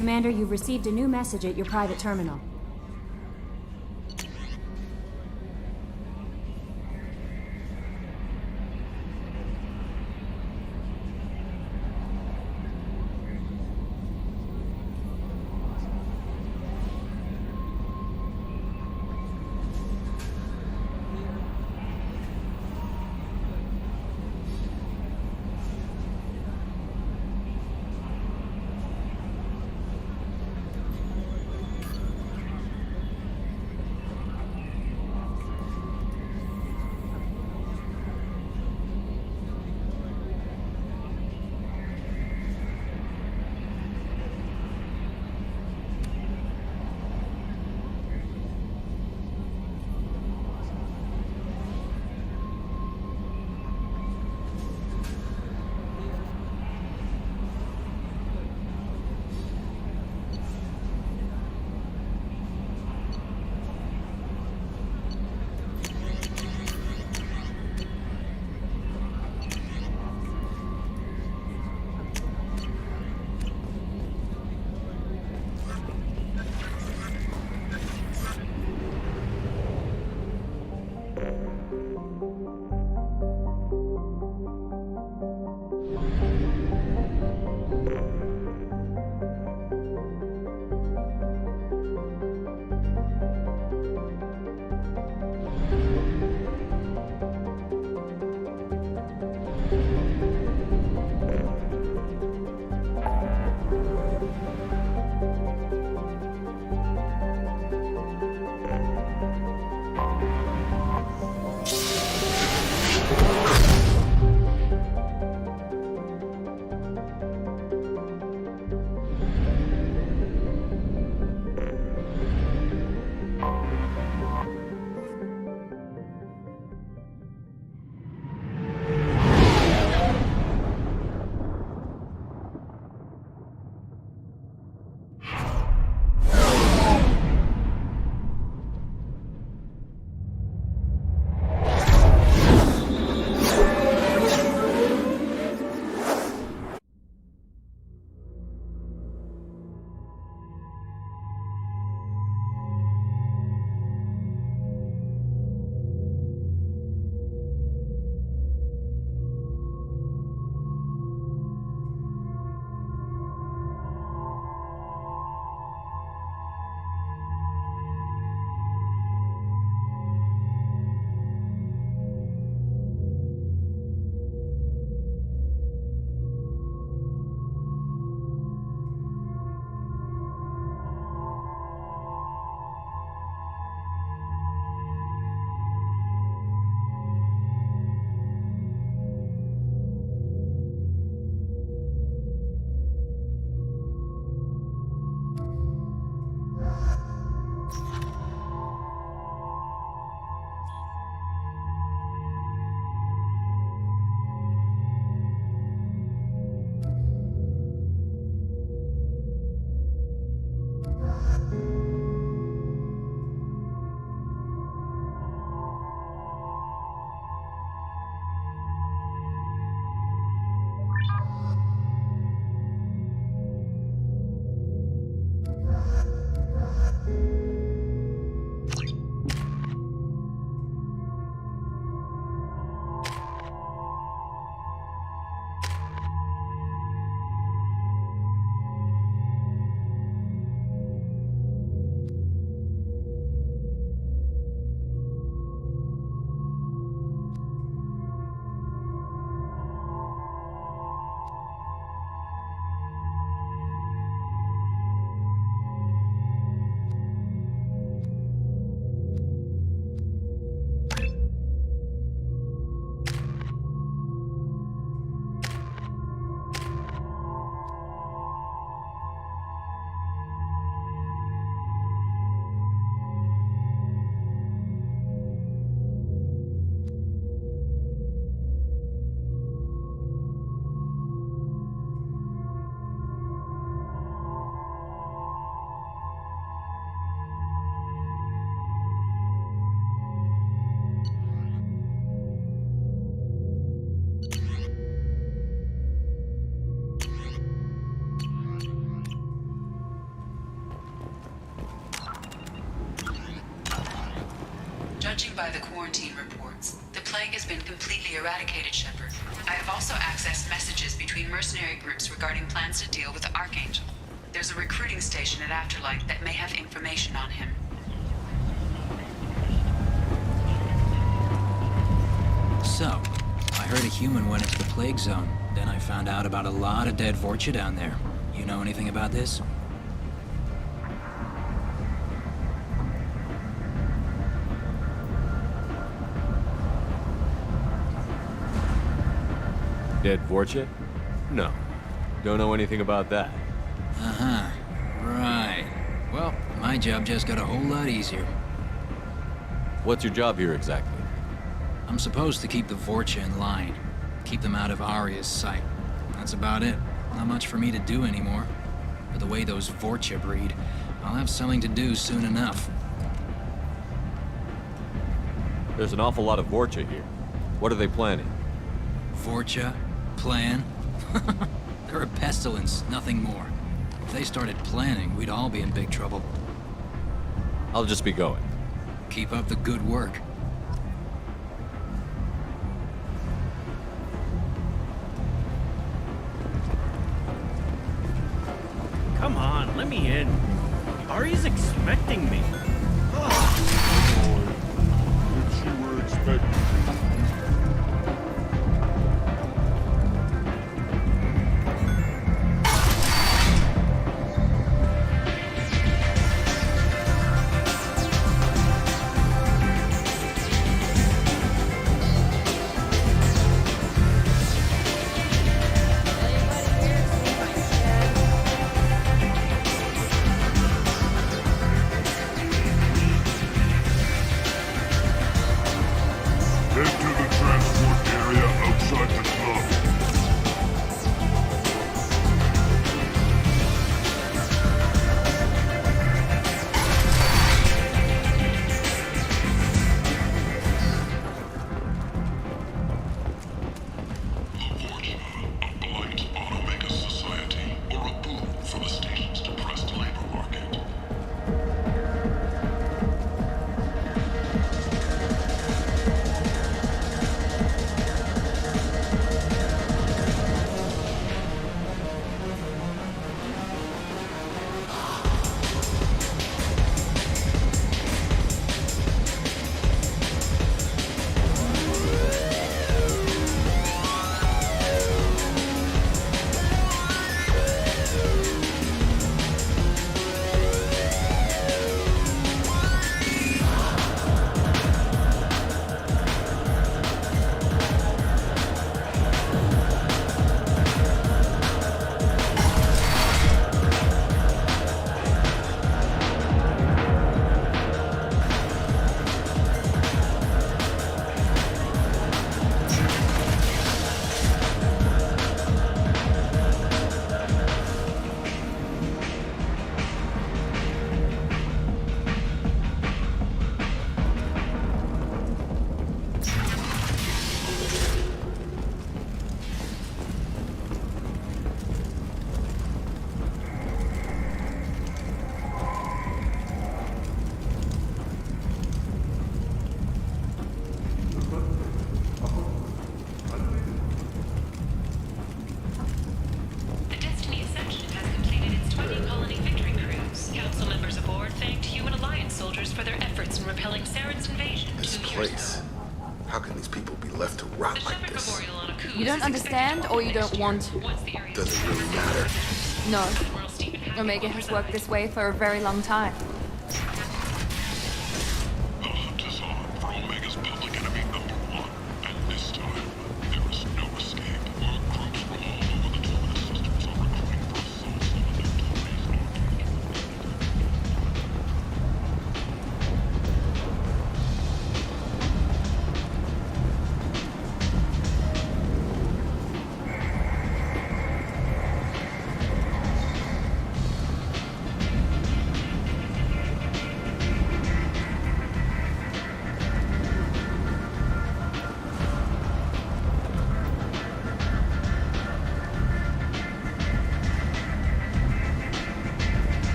Commander, you've received a new message at your private terminal. by the quarantine reports, the plague has been completely eradicated, Shepard. I have also accessed messages between mercenary groups regarding plans to deal with the Archangel. There's a recruiting station at Afterlight that may have information on him. So, I heard a human went into the plague zone. Then I found out about a lot of dead Vorcha down there. You know anything about this? Dead Vorcha? No. Don't know anything about that. Uh-huh. Right. Well, my job just got a whole lot easier. What's your job here exactly? I'm supposed to keep the Vorcha in line. Keep them out of Arya's sight. That's about it. Not much for me to do anymore. But the way those Vorcha breed, I'll have something to do soon enough. There's an awful lot of Vorcha here. What are they planning? Vorcha? Plan? They're a pestilence, nothing more. If they started planning, we'd all be in big trouble. I'll just be going. Keep up the good work. Come on, let me in. Ari's expecting me. If you were expecting You don't understand, or you don't want to? Doesn't really matter. No. Omega has worked this way for a very long time. The hunt is on for Omega's public enemy #1, and this time, there is no escape. Our groups from all over the Terminus systems are recruiting for assaults on the Victoria's Archangel.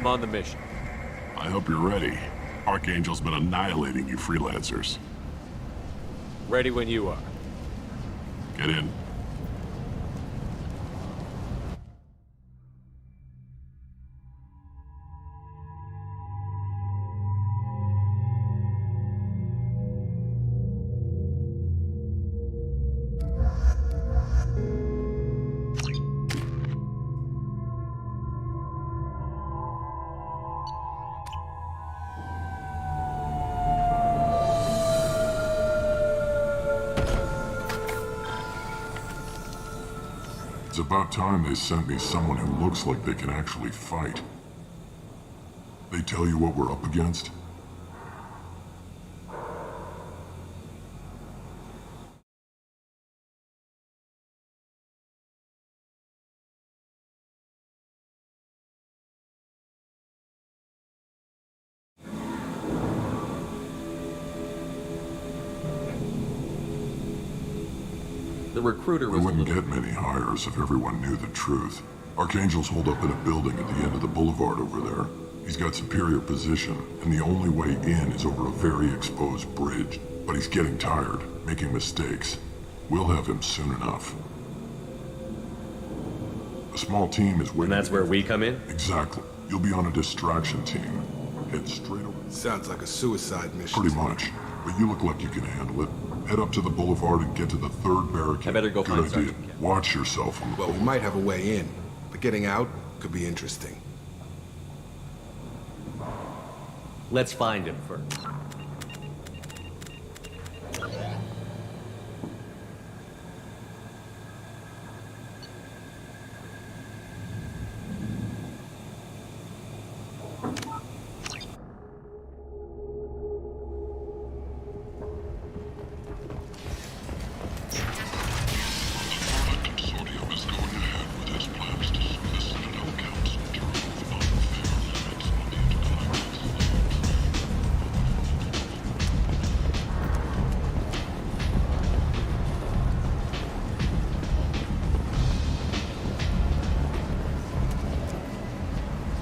I'm on the mission. I hope you're ready. Archangel's been annihilating you freelancers. Ready when you are. Get in. It's about time they sent me someone who looks like they can actually fight. They tell you what we're up against? The recruiter was We wouldn't get many hires if everyone knew the truth. Archangel's holed up in a building at the end of the boulevard over there. He's got superior position, and the only way in is over a very exposed bridge. But he's getting tired, making mistakes. We'll have him soon enough. A small team is waiting. And that's where we come in? Exactly. You'll be on a distraction team. Head straight over. Sounds like a suicide mission. Pretty much. But you look like you can handle it. Head up to the boulevard and get to the third barricade. I better go find Good idea. Sergeant Kemp. Watch yourself on the Well, we might have a way in, but getting out could be interesting. Let's find him first. Consortium is going ahead with its plans to sue the Citadel Council to remove unfair limits on the intergalactic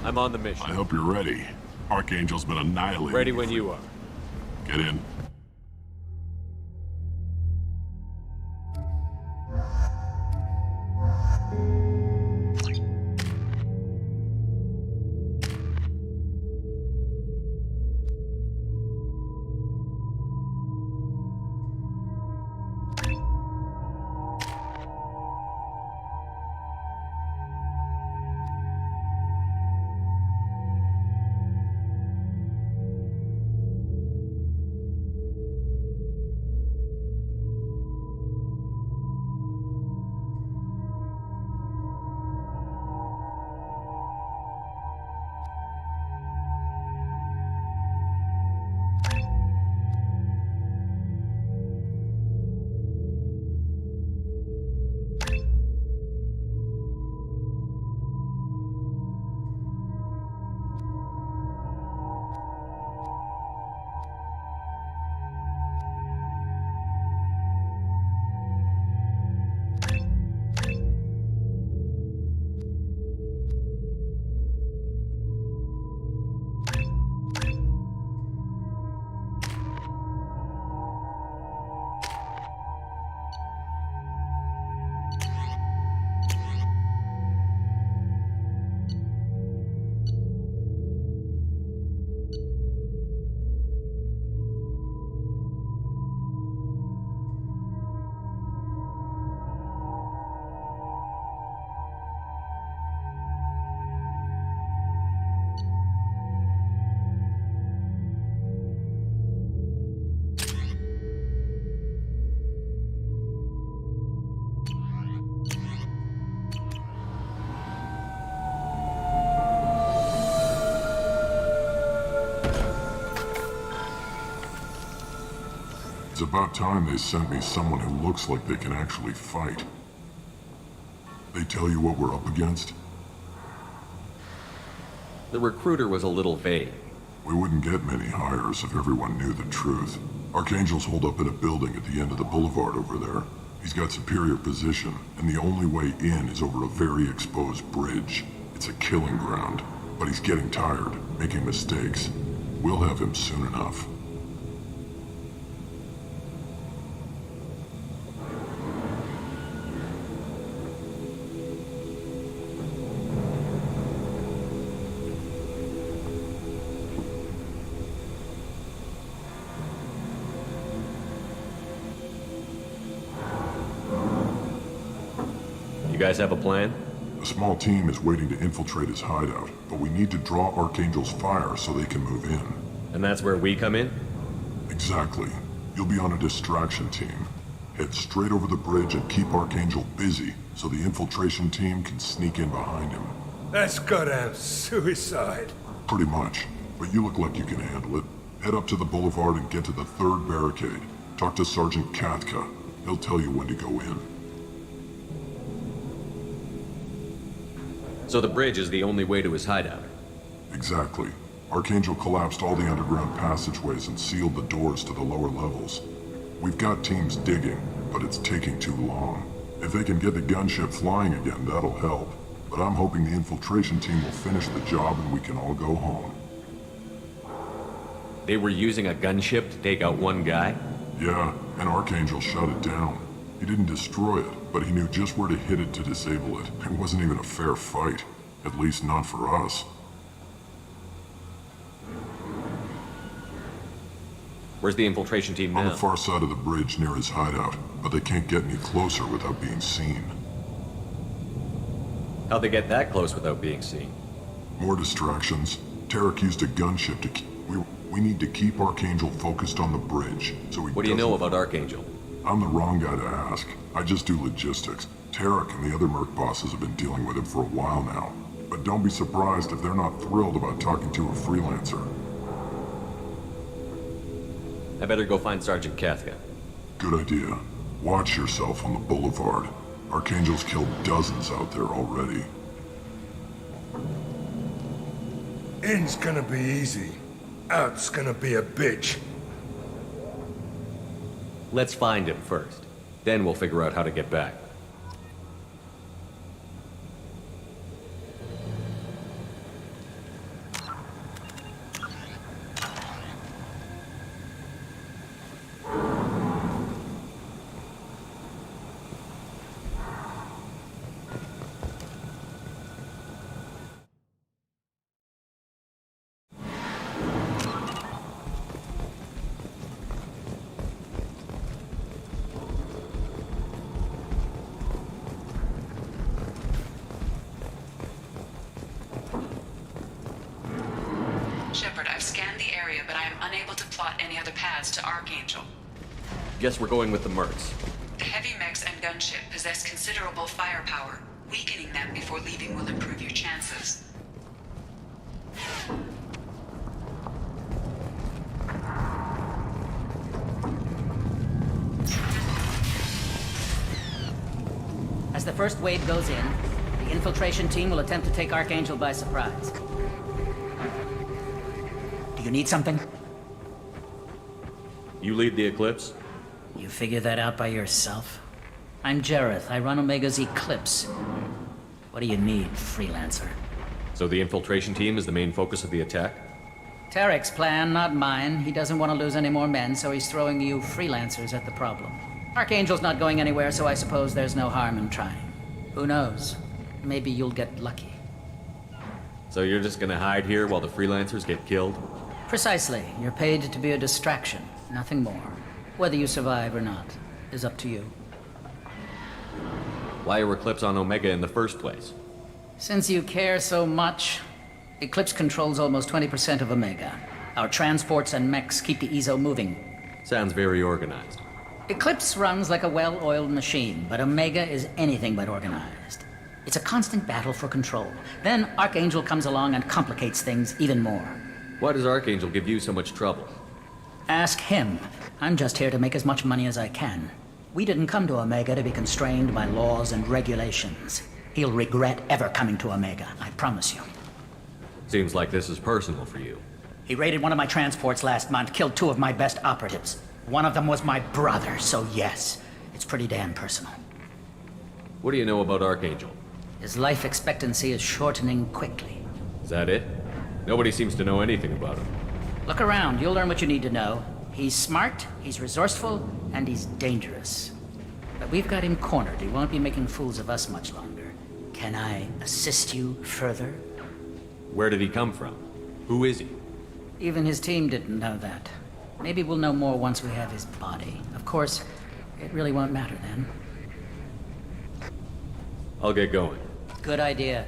I'm on the mission. I hope you're ready. Archangel's been annihilated. Ready when you are. Get in. It's about time they sent me someone who looks like they can actually fight. They tell you what we're up against? The recruiter was a little vague. We wouldn't get many hires if everyone knew the truth. Archangel's holed up in a building at the end of the boulevard over there. He's got superior position, and the only way in is over a very exposed bridge. It's a killing ground. but he's getting tired, making mistakes. We'll have him soon enough. You guys have a plan? A small team is waiting to infiltrate his hideout, but we need to draw Archangel's fire so they can move in. And that's where we come in? Exactly. You'll be on a distraction team. Head straight over the bridge and keep Archangel busy so the infiltration team can sneak in behind him. That's goddamn suicide. Pretty much. But you look like you can handle it. Head up to the boulevard and get to the third barricade. Talk to Sergeant Katka. He'll tell you when to go in. So the bridge is the only way to his hideout? Exactly. Archangel collapsed all the underground passageways and sealed the doors to the lower levels. We've got teams digging, but it's taking too long. If they can get the gunship flying again, that'll help. But I'm hoping the infiltration team will finish the job and we can all go home. They were using a gunship to take out one guy? Yeah, and Archangel shut it down. He didn't destroy it, but he knew just where to hit it to disable it. It wasn't even a fair fight. At least not for us. Where's the infiltration team now? On the far side of the bridge near his hideout, but they can't get any closer without being seen. How'd they get that close without being seen? More distractions. Tarek used a gunship to keep... We need to keep Archangel focused on the bridge, so he What do you know about Archangel? I'm the wrong guy to ask. I just do logistics. Tarek and the other Merc bosses have been dealing with him for a while now. But don't be surprised if they're not thrilled about talking to a freelancer. I better go find Sergeant Katka. Good idea. Watch yourself on the boulevard. Archangel's killed dozens out there already. In's gonna be easy. Out's gonna be a bitch. Let's find him first. Then we'll figure out how to get back. Shepard, I've scanned the area, but I am unable to plot any other paths to Archangel. Guess we're going with the Mercs. The heavy mechs and gunship possess considerable firepower. Weakening them before leaving will improve your chances. As the first wave goes in, the infiltration team will attempt to take Archangel by surprise. Do you need something? You lead the Eclipse? You figure that out by yourself? I'm Jareth. I run Omega's Eclipse. What do you need, freelancer? So the infiltration team is the main focus of the attack? Tarek's plan, not mine. He doesn't want to lose any more men, so he's throwing you freelancers at the problem. Archangel's not going anywhere, so I suppose there's no harm in trying. Who knows? Maybe you'll get lucky. So you're just gonna hide here while the freelancers get killed? Precisely. You're paid to be a distraction, nothing more. Whether you survive or not is up to you. Why are Eclipse on Omega in the first place? Since you care so much, Eclipse controls almost 20% of Omega. Our transports and mechs keep the EZO moving. Sounds very organized. Eclipse runs like a well-oiled machine, but Omega is anything but organized. It's a constant battle for control. Then Archangel comes along and complicates things even more. Why does Archangel give you so much trouble? Ask him. I'm just here to make as much money as I can. We didn't come to Omega to be constrained by laws and regulations. He'll regret ever coming to Omega, I promise you. Seems like this is personal for you. He raided one of my transports last month, killed 2 of my best operatives. One of them was my brother, so yes, it's pretty damn personal. What do you know about Archangel? His life expectancy is shortening quickly. Is that it? Nobody seems to know anything about him. Look around, you'll learn what you need to know. He's smart, he's resourceful, and he's dangerous. But we've got him cornered. He won't be making fools of us much longer. Can I assist you further? Where did he come from? Who is he? Even his team didn't know that. Maybe we'll know more once we have his body. Of course, it really won't matter then. I'll get going. Good idea.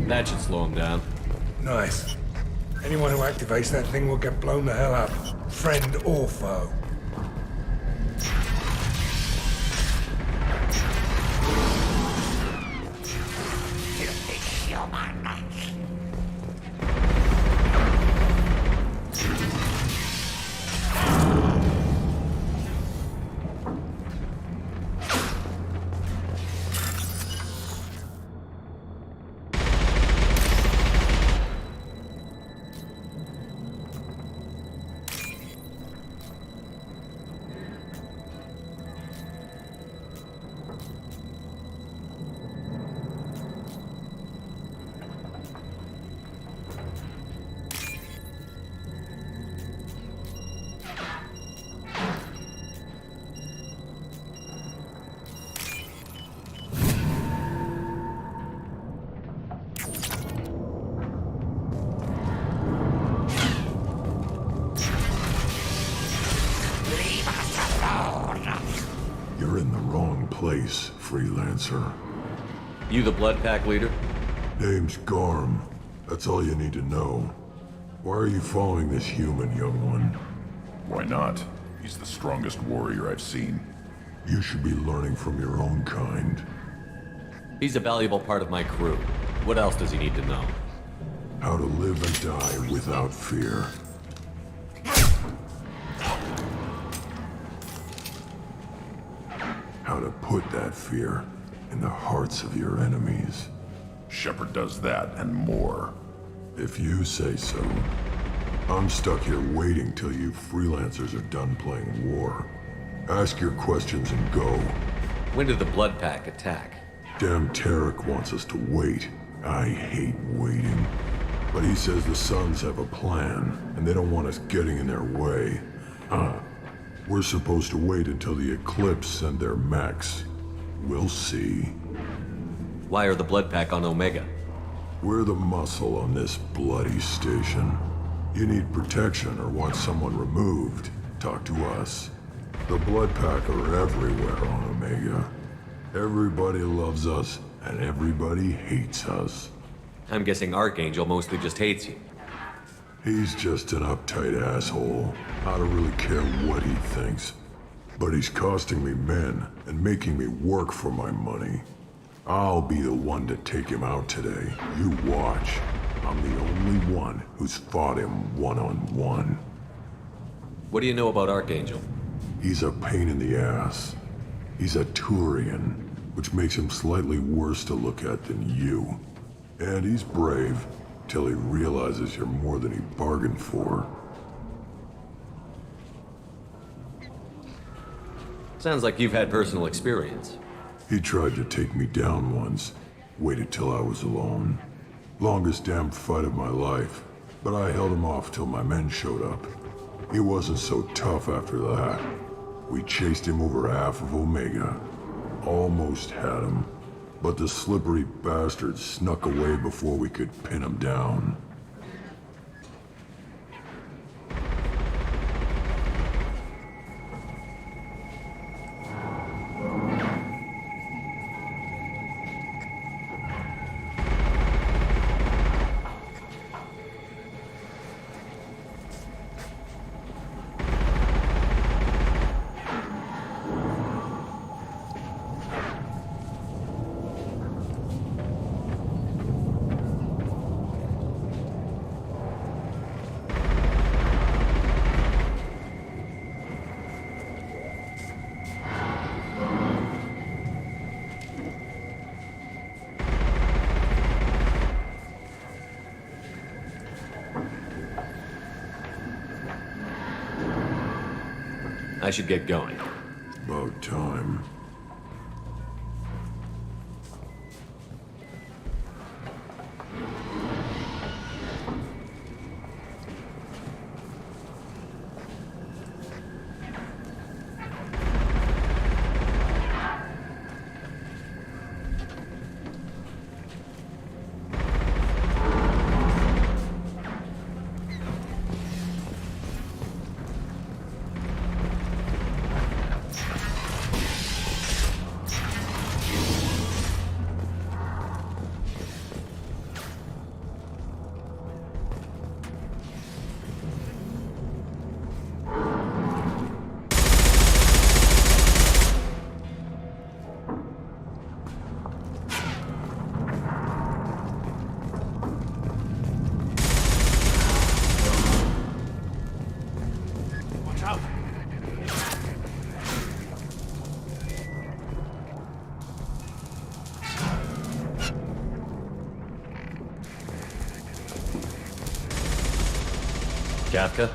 That should slow him down. Nice. Anyone who activates that thing will get blown the hell up. Friend or foe. You're in the wrong place, freelancer. You the Blood Pack leader? Name's Garm. That's all you need to know. Why are you following this human, young one? Why not? He's the strongest warrior I've seen. You should be learning from your own kind. He's a valuable part of my crew. What else does he need to know? How to live and die without fear. How to put that fear in the hearts of your enemies. Shepard does that and more. If you say so. I'm stuck here waiting till you freelancers are done playing war. Ask your questions and go. When did the Blood Pack attack? Damn Tarek wants us to wait. I hate waiting. But he says the Suns have a plan, and they don't want us getting in their way. We're supposed to wait until the Eclipse send their mechs. We'll see. Why are the Blood Pack on Omega? We're the muscle on this bloody station. You need protection or want someone removed, talk to us. The Blood Pack are everywhere on Omega. Everybody loves us, and everybody hates us. I'm guessing Archangel mostly just hates you. He's just an uptight asshole. I don't really care what he thinks. But he's costing me men and making me work for my money. I'll be the one to take him out today. You watch. I'm the only one who's fought him one-on-one. What do you know about Archangel? He's a pain in the ass. He's a Turian, which makes him slightly worse to look at than you. And he's brave, till he realizes you're more than he bargained for. Sounds like you've had personal experience. He tried to take me down once. Waited till I was alone. Longest damn fight of my life. But I held him off till my men showed up. He wasn't so tough after that. We chased him over half of Omega. Almost had him. But the slippery bastard snuck away before we could pin him down. I should get going. About time. Kafka?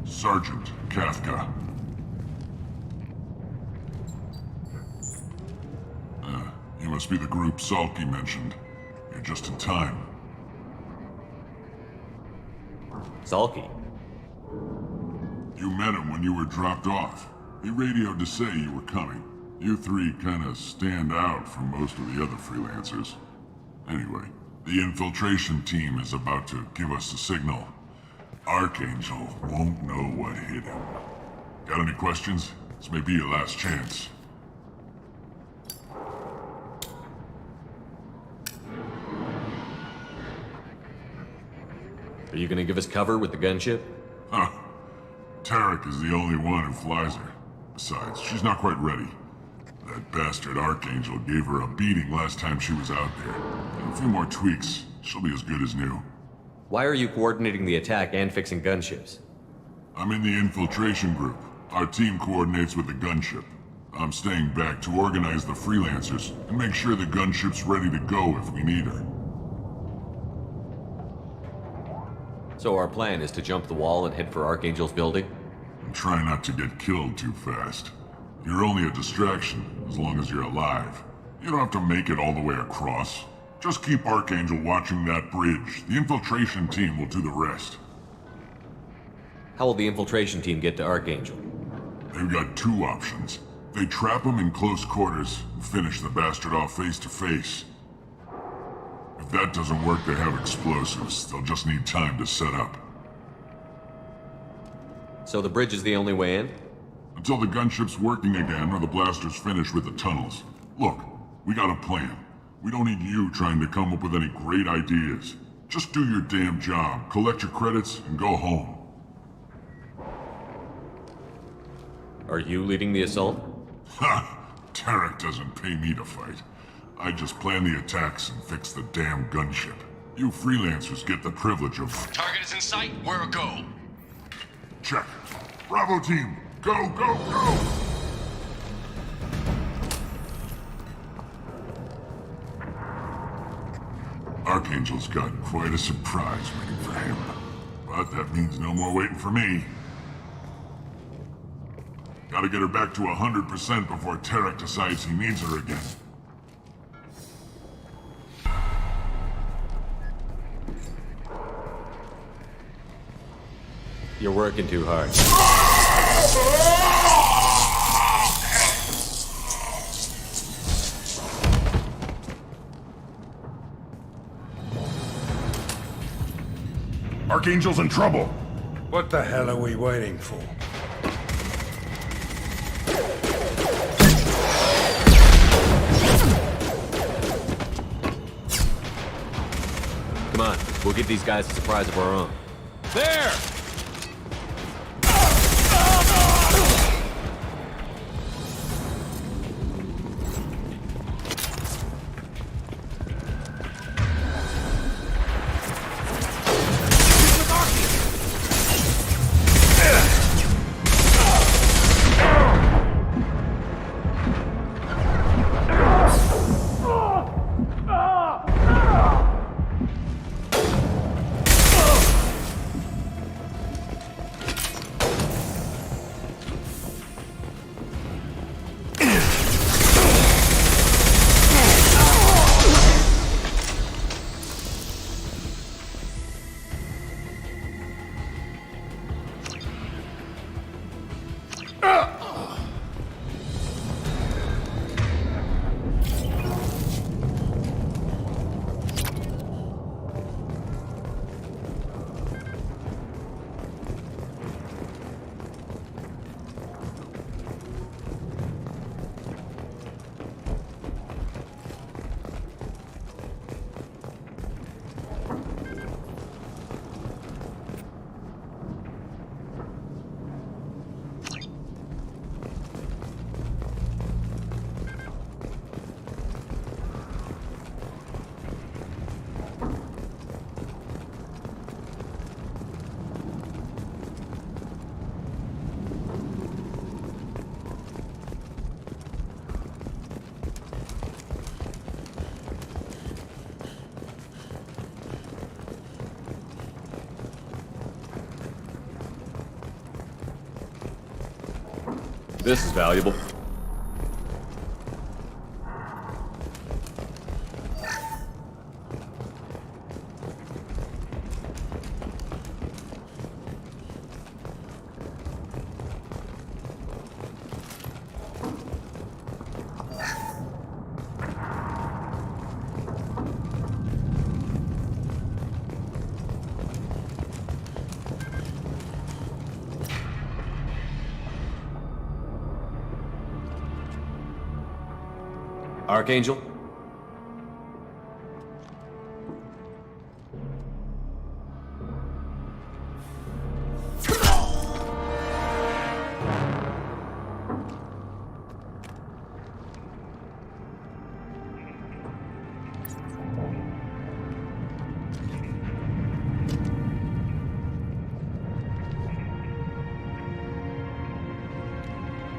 Sergeant Kafka. You must be the group Salky mentioned. You're just in time. Salky? You met him when you were dropped off. He radioed to say you were coming. You three kinda stand out from most of the other freelancers. Anyway, the infiltration team is about to give us the signal. Archangel won't know what hit him. Got any questions? This may be your last chance. Are you gonna give us cover with the gunship? Huh. Tarek is the only one who flies her. Besides, she's not quite ready. That bastard Archangel gave her a beating last time she was out there. And a few more tweaks, she'll be as good as new. Why are you coordinating the attack and fixing gunships? I'm in the infiltration group. Our team coordinates with the gunship. I'm staying back to organize the freelancers and make sure the gunship's ready to go if we need her. So our plan is to jump the wall and head for Archangel's building? And try not to get killed too fast. You're only a distraction, as long as you're alive. You don't have to make it all the way across. Just keep Archangel watching that bridge. The infiltration team will do the rest. How will the infiltration team get to Archangel? They've got two options. They trap him in close quarters and finish the bastard off face to face. If that doesn't work, they have explosives. They'll just need time to set up. So the bridge is the only way in? Until the gunship's working again or the blasters finish with the tunnels. Look, we got a plan. We don't need you trying to come up with any great ideas. Just do your damn job, collect your credits, and go home. Are you leading the assault? Ha! Tarek doesn't pay me to fight. I just plan the attacks and fix the damn gunship. You freelancers get the privilege of... Target is in sight. Where a go? Check. Bravo team, go, go, go! Archangel's got quite a surprise waiting for him. But that means no more waiting for me. Gotta get her back to 100% before Tarek decides he needs her again. You're working too hard. Archangel's in trouble! What the hell are we waiting for? Come on, we'll give these guys a surprise of our own. There! This is valuable. Archangel?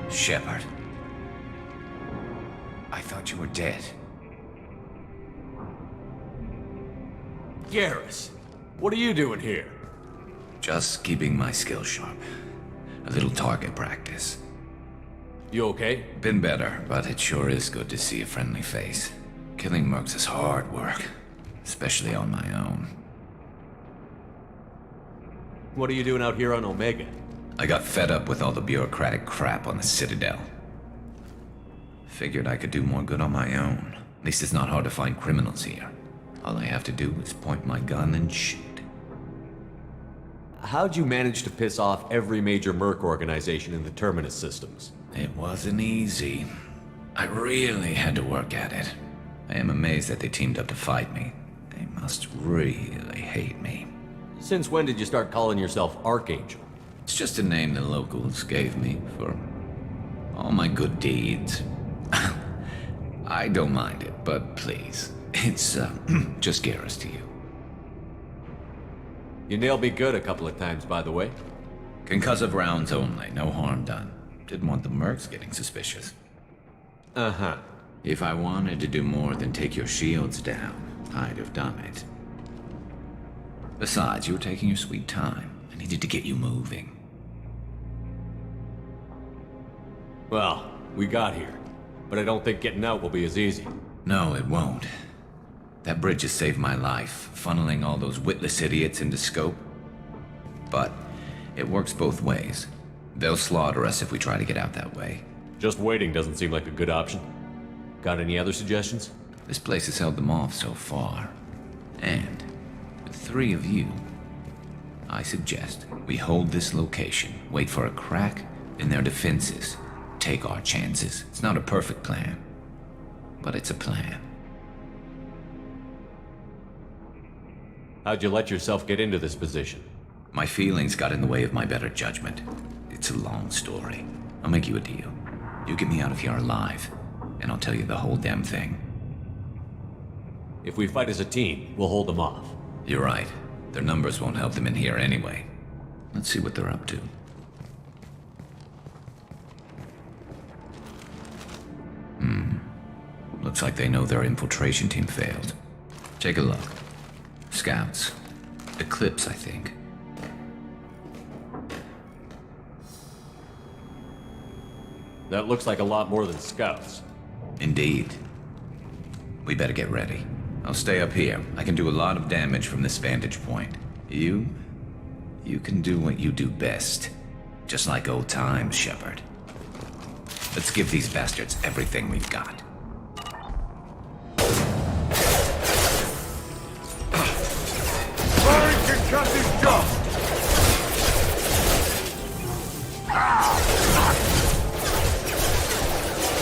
Shepard. I thought you were dead. Garrus, what are you doing here? Just keeping my skills sharp. A little target practice. You okay? Been better, but it sure is good to see a friendly face. Killing mercs is hard work, especially on my own. What are you doing out here on Omega? I got fed up with all the bureaucratic crap on the Citadel. Figured I could do more good on my own. At least it's not hard to find criminals here. All I have to do is point my gun and shoot. How'd you manage to piss off every major merc organization in the Terminus systems? It wasn't easy. I really had to work at it. I am amazed that they teamed up to fight me. They must really hate me. Since when did you start calling yourself Archangel? It's just a name the locals gave me for all my good deeds. I don't mind it, but please, it's just Garrus to you. You nailed me good a couple of times, by the way. Concussive rounds only, no harm done. Didn't want the mercs getting suspicious. Uh-huh. If I wanted to do more than take your shields down, I'd have done it. Besides, you were taking your sweet time. I needed to get you moving. Well, we got here. But I don't think getting out will be as easy. No, it won't. That bridge has saved my life, funneling all those witless idiots into scope. But it works both ways. They'll slaughter us if we try to get out that way. Just waiting doesn't seem like a good option. Got any other suggestions? This place has held them off so far. And with 3 of you, I suggest we hold this location, wait for a crack in their defenses, take our chances. It's not a perfect plan, but it's a plan. How'd you let yourself get into this position? My feelings got in the way of my better judgment. It's a long story. I'll make you a deal. You get me out of here alive, and I'll tell you the whole damn thing. If we fight as a team, we'll hold them off. You're right. Their numbers won't help them in here anyway. Let's see what they're up to. Looks like they know their infiltration team failed. Take a look. Scouts. Eclipse, I think. That looks like a lot more than scouts. Indeed. We better get ready. I'll stay up here. I can do a lot of damage from this vantage point. You can do what you do best. Just like old times, Shepard. Let's give these bastards everything we've got. Firing concussive jump!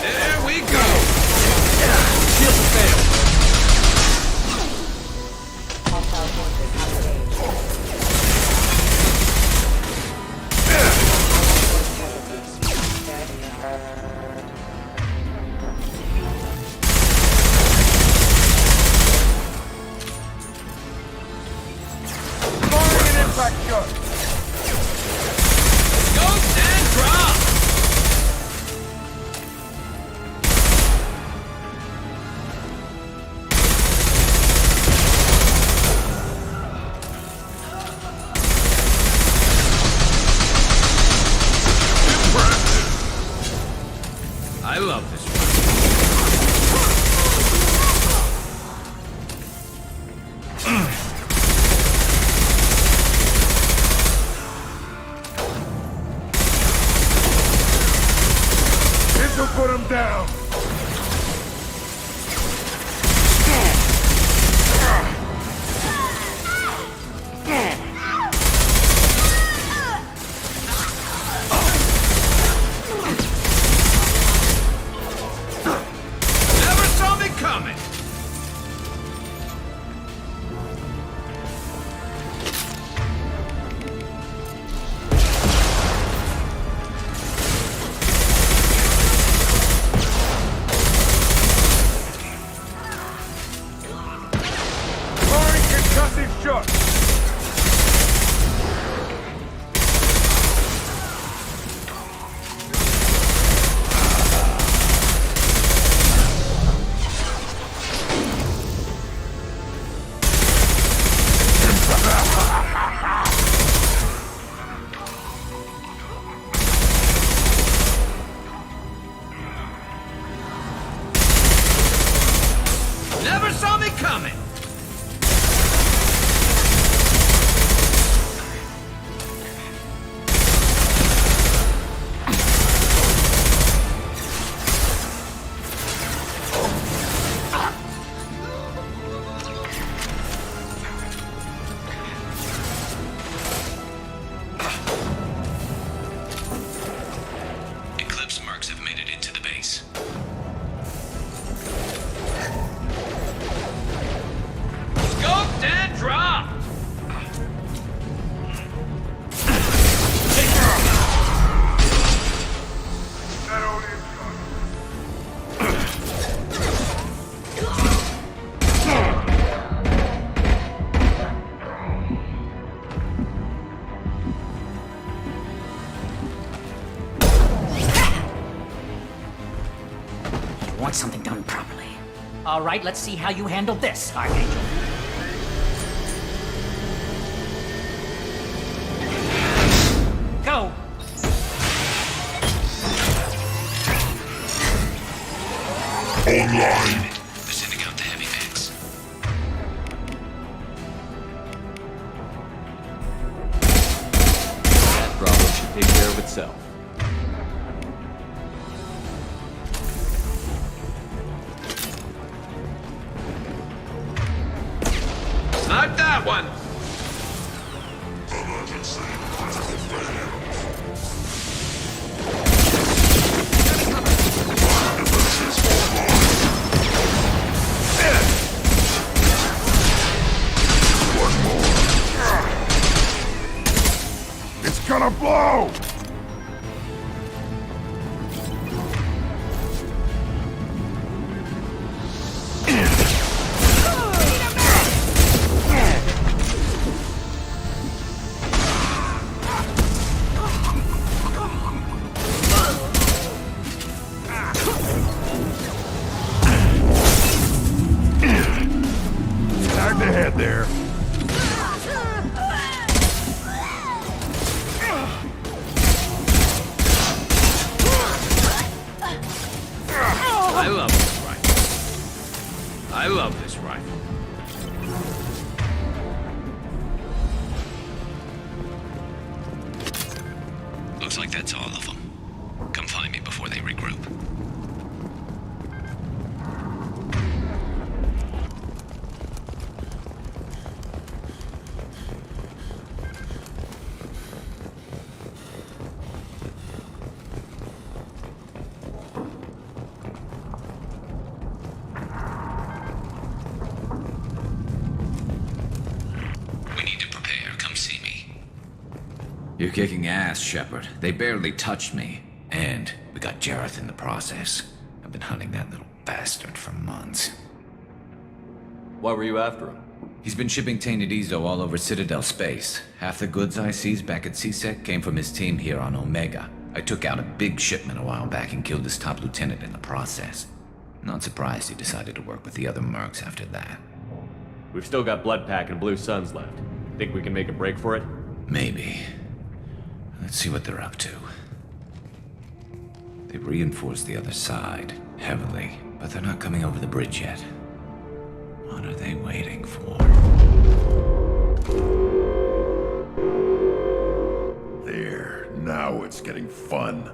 There we go! Shield to fail! Firing an impact shot! Go and drop! I love this This'll put him down! Never saw me coming! Firing concussive shot! Never saw me coming! Eclipse mercs have made it into the base. Scoped and dropped! That only is gone. You want something done properly. All right, let's see how you handle this, Archangel. take care of itself. Not that one! It's gonna blow! Time to head there. I love this rifle. I love this rifle. Looks like that's all of them. Come find me before they regroup. We need to prepare. Come see me. You're kicking ass, Shepard. They barely touched me. And we got Jareth in the process. I've been hunting that little bastard for months. Why were you after him? He's been shipping tainted Ezo all over Citadel space. Half the goods I seized back at CSEC came from his team here on Omega. I took out a big shipment a while back and killed his top lieutenant in the process. Not surprised he decided to work with the other mercs after that. We've still got Bloodpack and Blue Suns left. Think we can make a break for it? Maybe. Let's see what they're up to. They've reinforced the other side, heavily, but they're not coming over the bridge yet. What are they waiting for? There, now it's getting fun.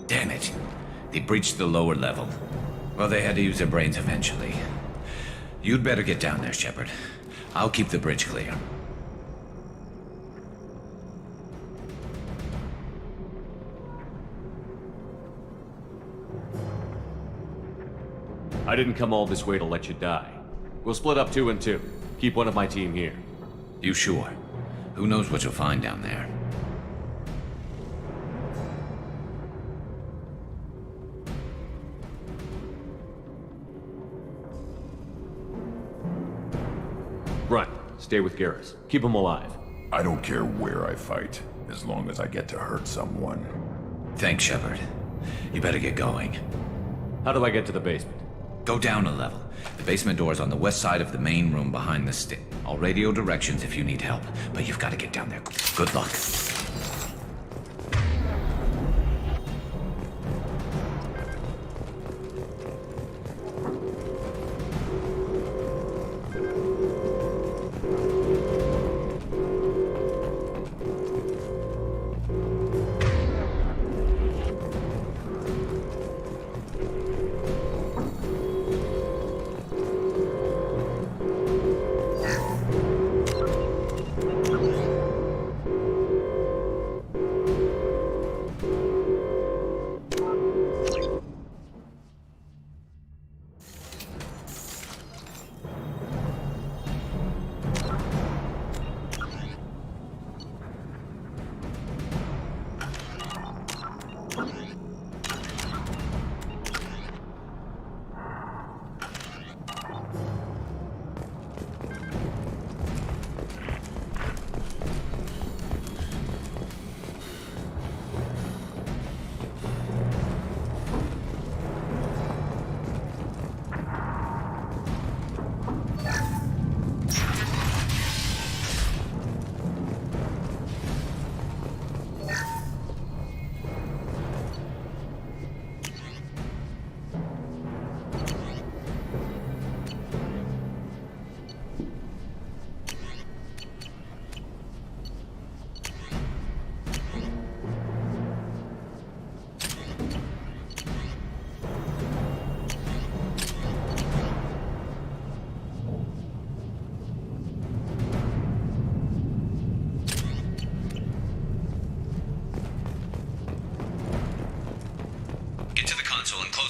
Damn it. They breached the lower level. Well, they had to use their brains eventually. You'd better get down there, Shepard. I'll keep the bridge clear. I didn't come all this way to let you die. We'll split up 2 and 2. Keep one of my team here. You sure? Who knows what you'll find down there? Grunt, stay with Garrus. Keep him alive. I don't care where I fight, as long as I get to hurt someone. Thanks, Shepard. You better get going. How do I get to the basement? Go down a level. The basement door's on the west side of the main room behind the stick. I'll radio directions if you need help, but you've got to get down there. Good luck.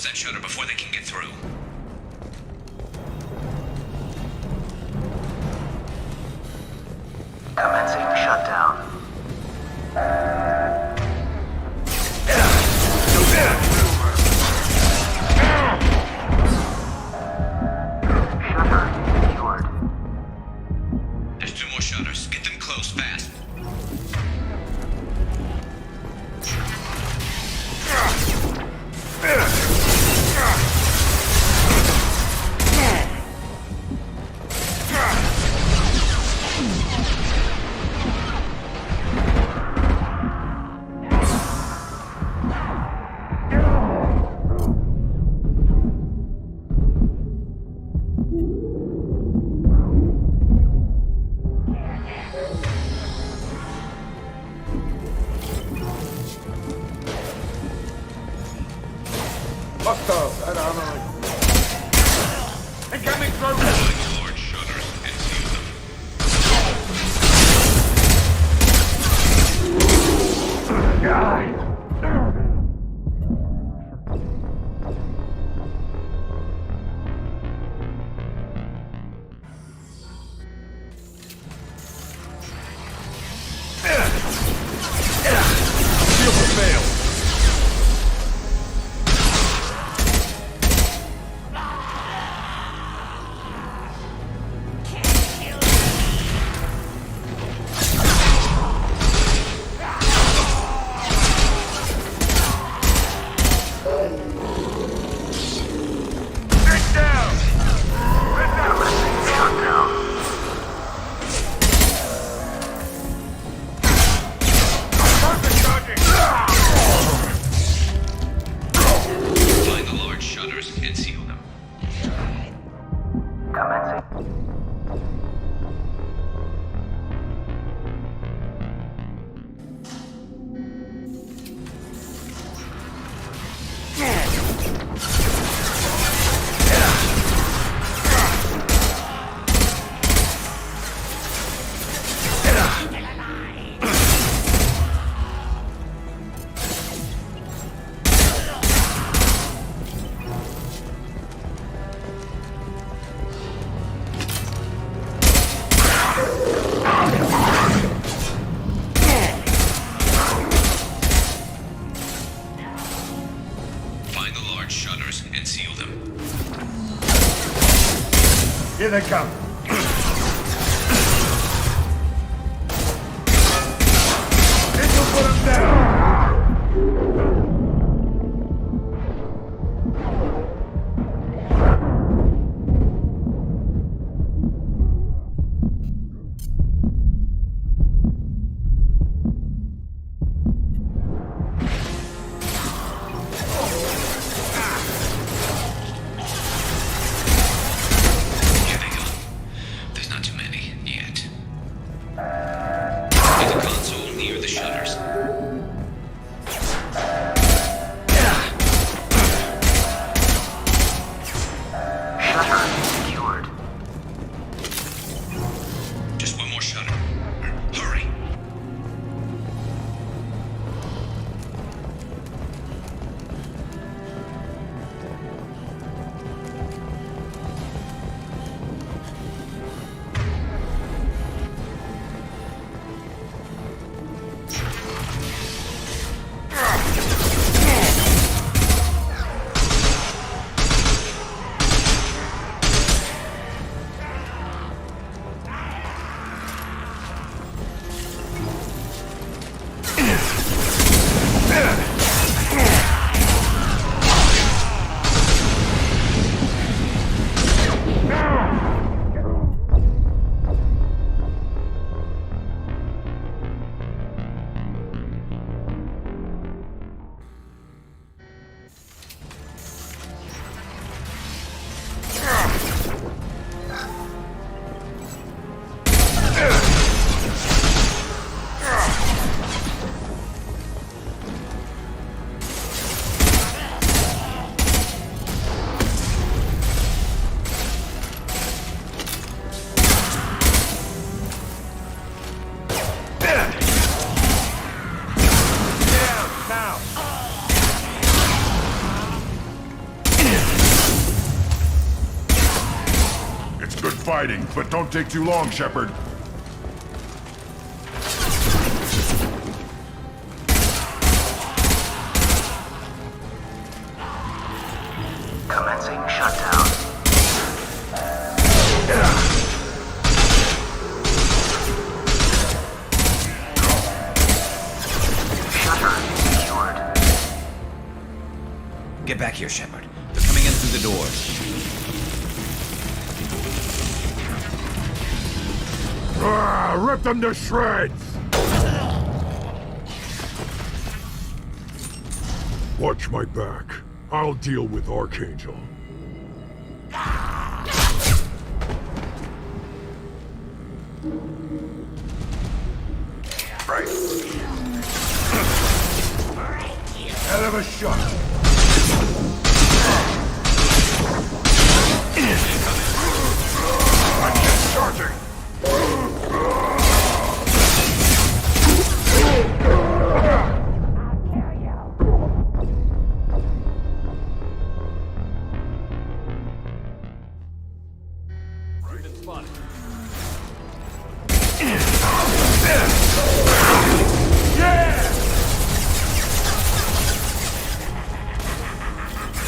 Close that shutter before they can get through. Commencing shutdown. Shutter secured. There's 2 more shutters. Get them closed fast. Hostiles at armory. Incoming through. Large shutters and seal them. Shield to fail. Find the large shutters and seal them. Commencing. Find the large shutters and seal them. Here they come. This will put them down. Here they go. hiding, but don't take too long, Shepard. Commencing shutdown. Shutter secured. Get back here, Shepard. They're coming in through the doors. Rip them to shreds! Watch my back. I'll deal with Archangel. Right. Hell of a shot. I'm just charging.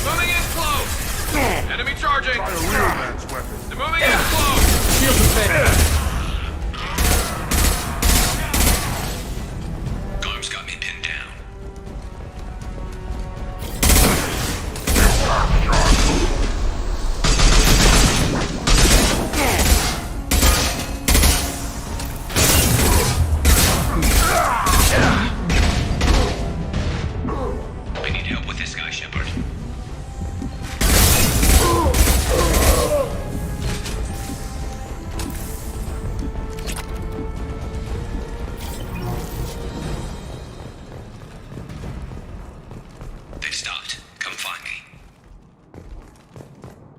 Moving in close! Enemy charging! Try a real man's weapon. They're moving in close! Shields are fed. Garm's got me pinned down. I need help with this guy, Shepard. They've stopped. Come find me.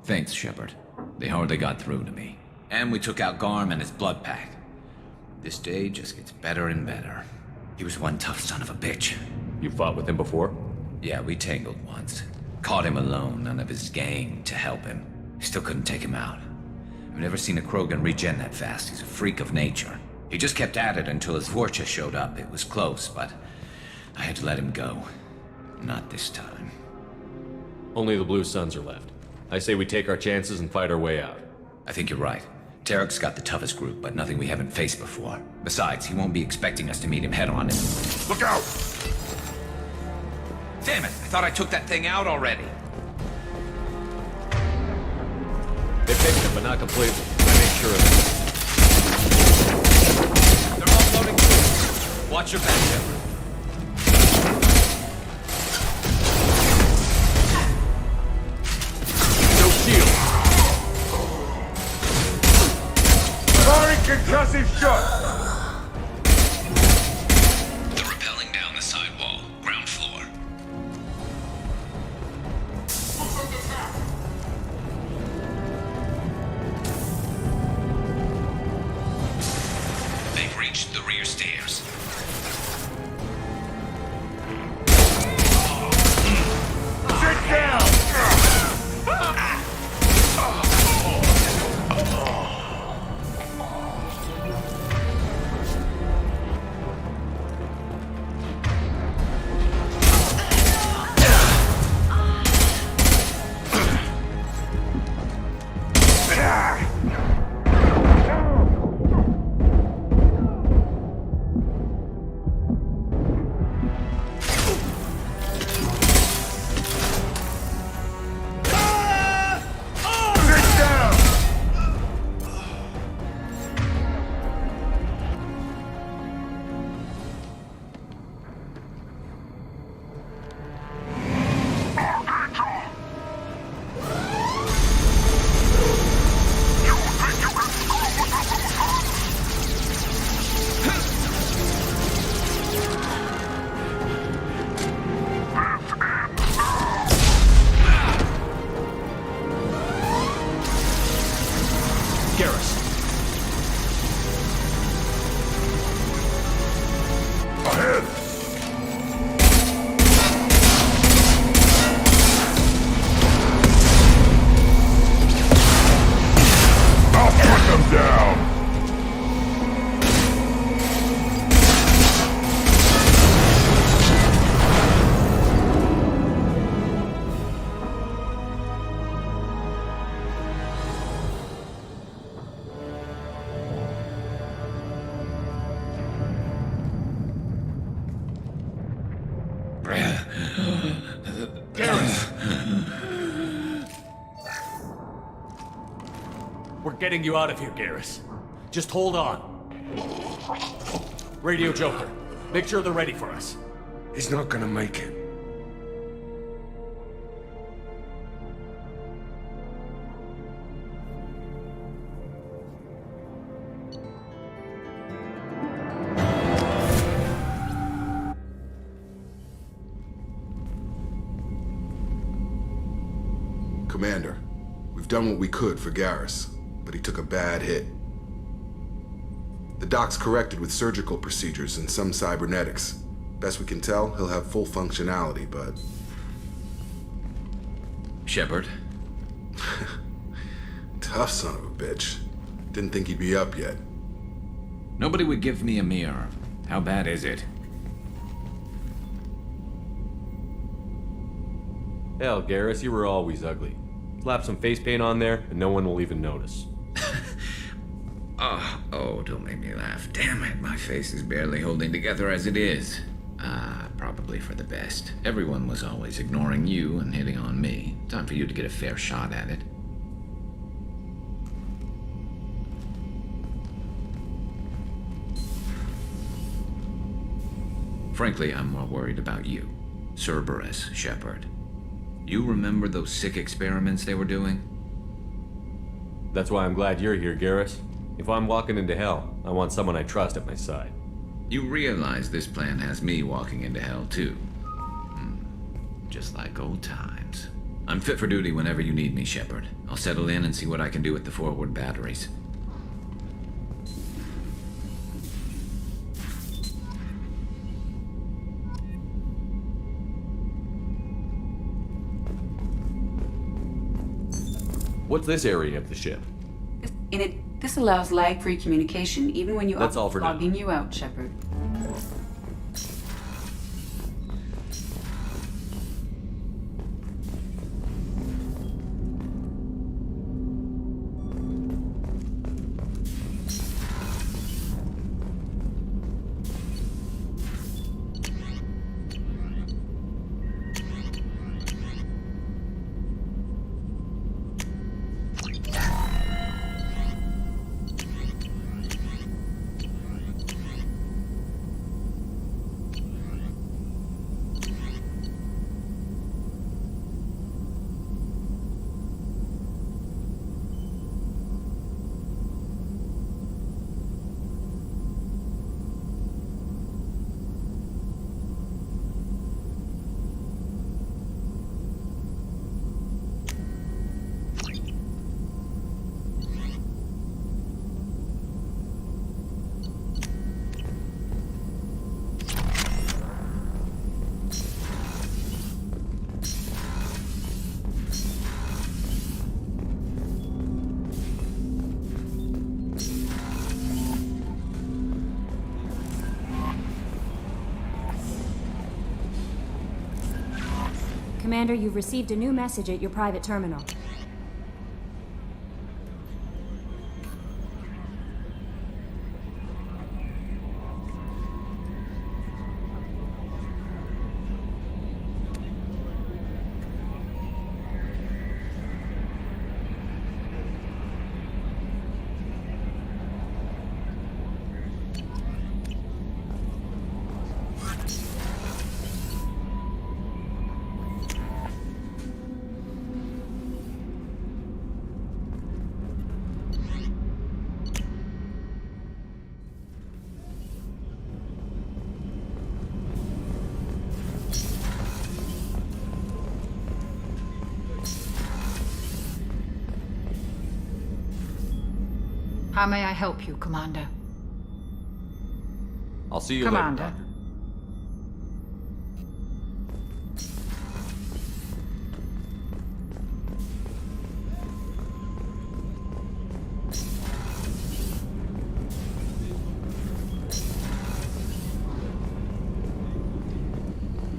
Thanks, Shepard. They hardly got through to me. And we took out Garm and his blood pack. This day just gets better and better. He was one tough son of a bitch. You fought with him before? Yeah, we tangled once. Caught him alone, none of his gang to help him. Still couldn't take him out. I've never seen a Krogan regen that fast. He's a freak of nature. He just kept at it until his Vorcha showed up. It was close, but I had to let him go. Not this time. Only the Blue Suns are left. I say we take our chances and fight our way out. I think you're right. Tarek's got the toughest group, but nothing we haven't faced before. Besides, he won't be expecting us to meet him head-on. Look out! Damn it! I thought I took that thing out already. They picked it, but not completely. I made sure of it. They're all loading too. Watch your back, Shepard. No shield. Firing concussive shot. They're rappelling down the side wall, ground floor. They've reached the rear stairs. Sit down! Garrus. Ahead! I'll put getting you out of here, Garrus. Just hold on. Radio Joker, make sure they're ready for us. He's not gonna make it. Commander, we've done what we could for Garrus, but he took a bad hit. The doc's corrected with surgical procedures and some cybernetics. Best we can tell, he'll have full functionality, but... Shepard? Tough son of a bitch. Didn't think he'd be up yet. Nobody would give me a mirror. How bad is it? Hell, Garrus, you were always ugly. Slap some face paint on there, and no one will even notice. Oh, don't make me laugh. Damn it, my face is barely holding together as it is. Probably for the best. Everyone was always ignoring you and hitting on me. Time for you to get a fair shot at it. Frankly, I'm more worried about you. Cerberus, Shepard. You remember those sick experiments they were doing? That's why I'm glad you're here, Garrus. If I'm walking into hell, I want someone I trust at my side. You realize this plan has me walking into hell, too. Just like old times. I'm fit for duty whenever you need me, Shepard. I'll settle in and see what I can do with the forward batteries. What's this area of the ship? This allows lag-free communication even when you That's all for now. logging you out, Shepard. Commander, you've received a new message at your private terminal. How may I help you, Commander? I'll see you Commander. later.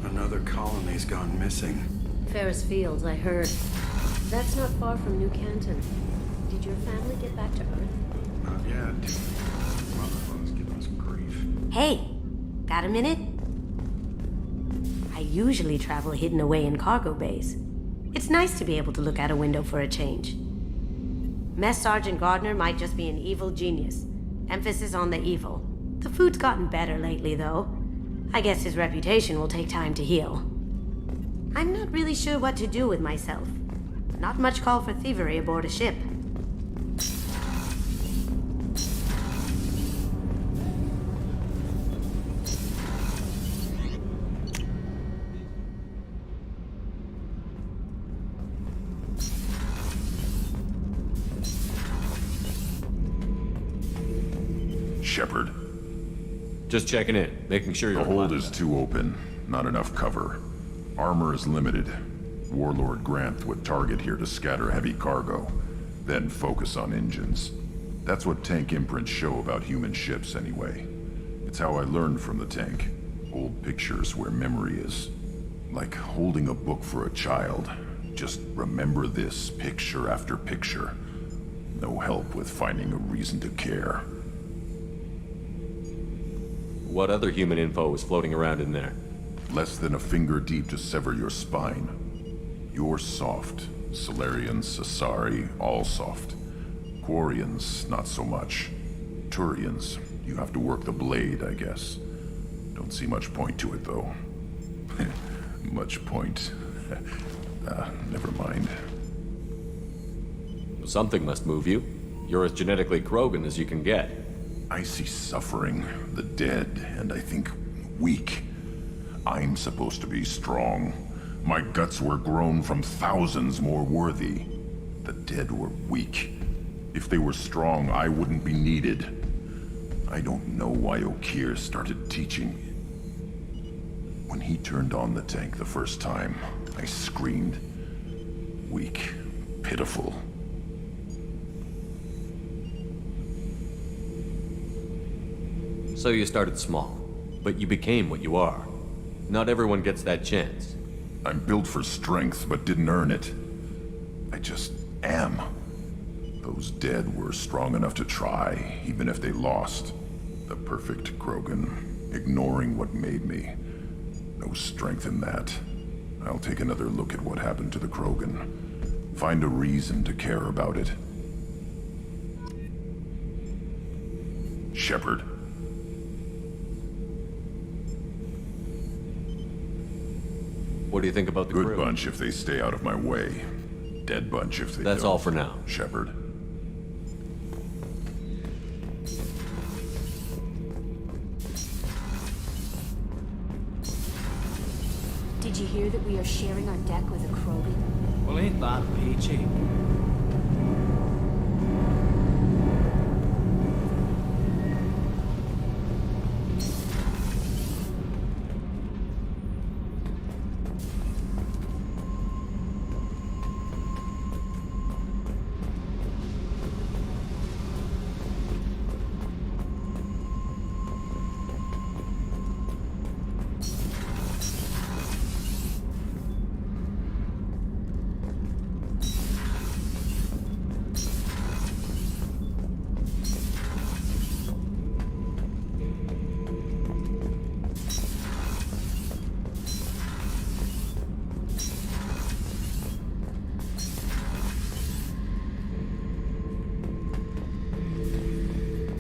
Another colony's gone missing. Ferris Fields, I heard. That's not far from New Canton. Did your family get back to Earth? Not yet. Motherfuckers giving us grief. Hey, got a minute? I usually travel hidden away in cargo bays. It's nice to be able to look out a window for a change. Mess Sergeant Gardner might just be an evil genius. Emphasis on the evil. The food's gotten better lately, though. I guess his reputation will take time to heal. I'm not really sure what to do with myself. Not much call for thievery aboard a ship. Shepard. Just checking in, making sure you're The hold is too open. Not enough cover. Armor is limited. Warlord Granth would target here to scatter heavy cargo, then focus on engines. That's what tank imprints show about human ships anyway. It's how I learned from the tank. Old pictures where memory is. Like holding a book for a child. Just remember this picture after picture. No help with finding a reason to care. What other human info was floating around in there? Less than a finger deep to sever your spine. You're soft. Salarians, Asari, all soft. Quarians, not so much. Turians, you have to work the blade, I guess. Don't see much point to it, though. Much point. Never mind. Something must move you. You're as genetically Krogan as you can get. I see suffering, the dead, and I think weak. I'm supposed to be strong. My guts were grown from thousands more worthy. The dead were weak. If they were strong, I wouldn't be needed. I don't know why Okeer started teaching. When he turned on the tank the first time, I screamed. Weak, pitiful. So you started small, but you became what you are. Not everyone gets that chance. I'm built for strength, but didn't earn it. I just am. Those dead were strong enough to try, even if they lost. The perfect Krogan, ignoring what made me. No strength in that. I'll take another look at what happened to the Krogan. Find a reason to care about it. Shepard. What do you think about the crew? Good bunch if they stay out of my way. Dead bunch if they That's don't. all for now. Shepard. Did you hear that we are sharing our deck with a Krogan? Well, ain't that peachy?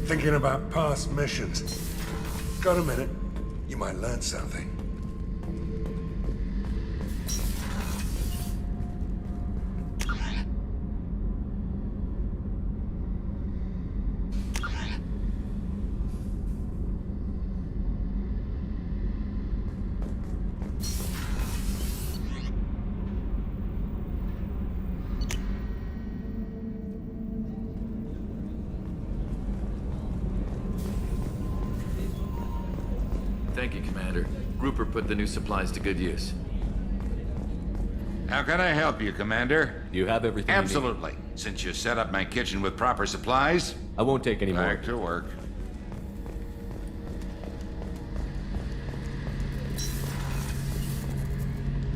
Thinking about past missions. Got a minute? You might learn something. Thank you, Commander. Rupert put the new supplies to good use. How can I help you, Commander? You have everything you need. Absolutely. Since you set up my kitchen with proper supplies... I won't take any more. Back to work.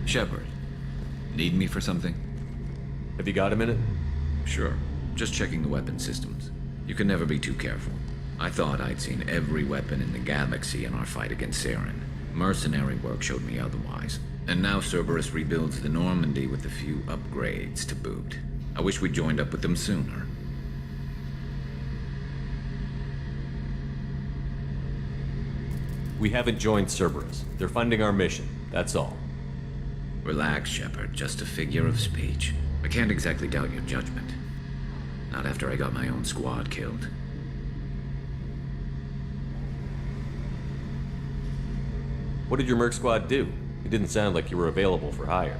Shepard, need me for something? Have you got a minute? Sure. Just checking the weapon systems. You can never be too careful. I thought I'd seen every weapon in the galaxy in our fight against Saren. Mercenary work showed me otherwise. And now Cerberus rebuilds the Normandy with a few upgrades to boot. I wish we joined up with them sooner. We haven't joined Cerberus. They're funding our mission, that's all. Relax, Shepard. Just a figure of speech. I can't exactly doubt your judgment. Not after I got my own squad killed. What did your Merc squad do? It didn't sound like you were available for hire.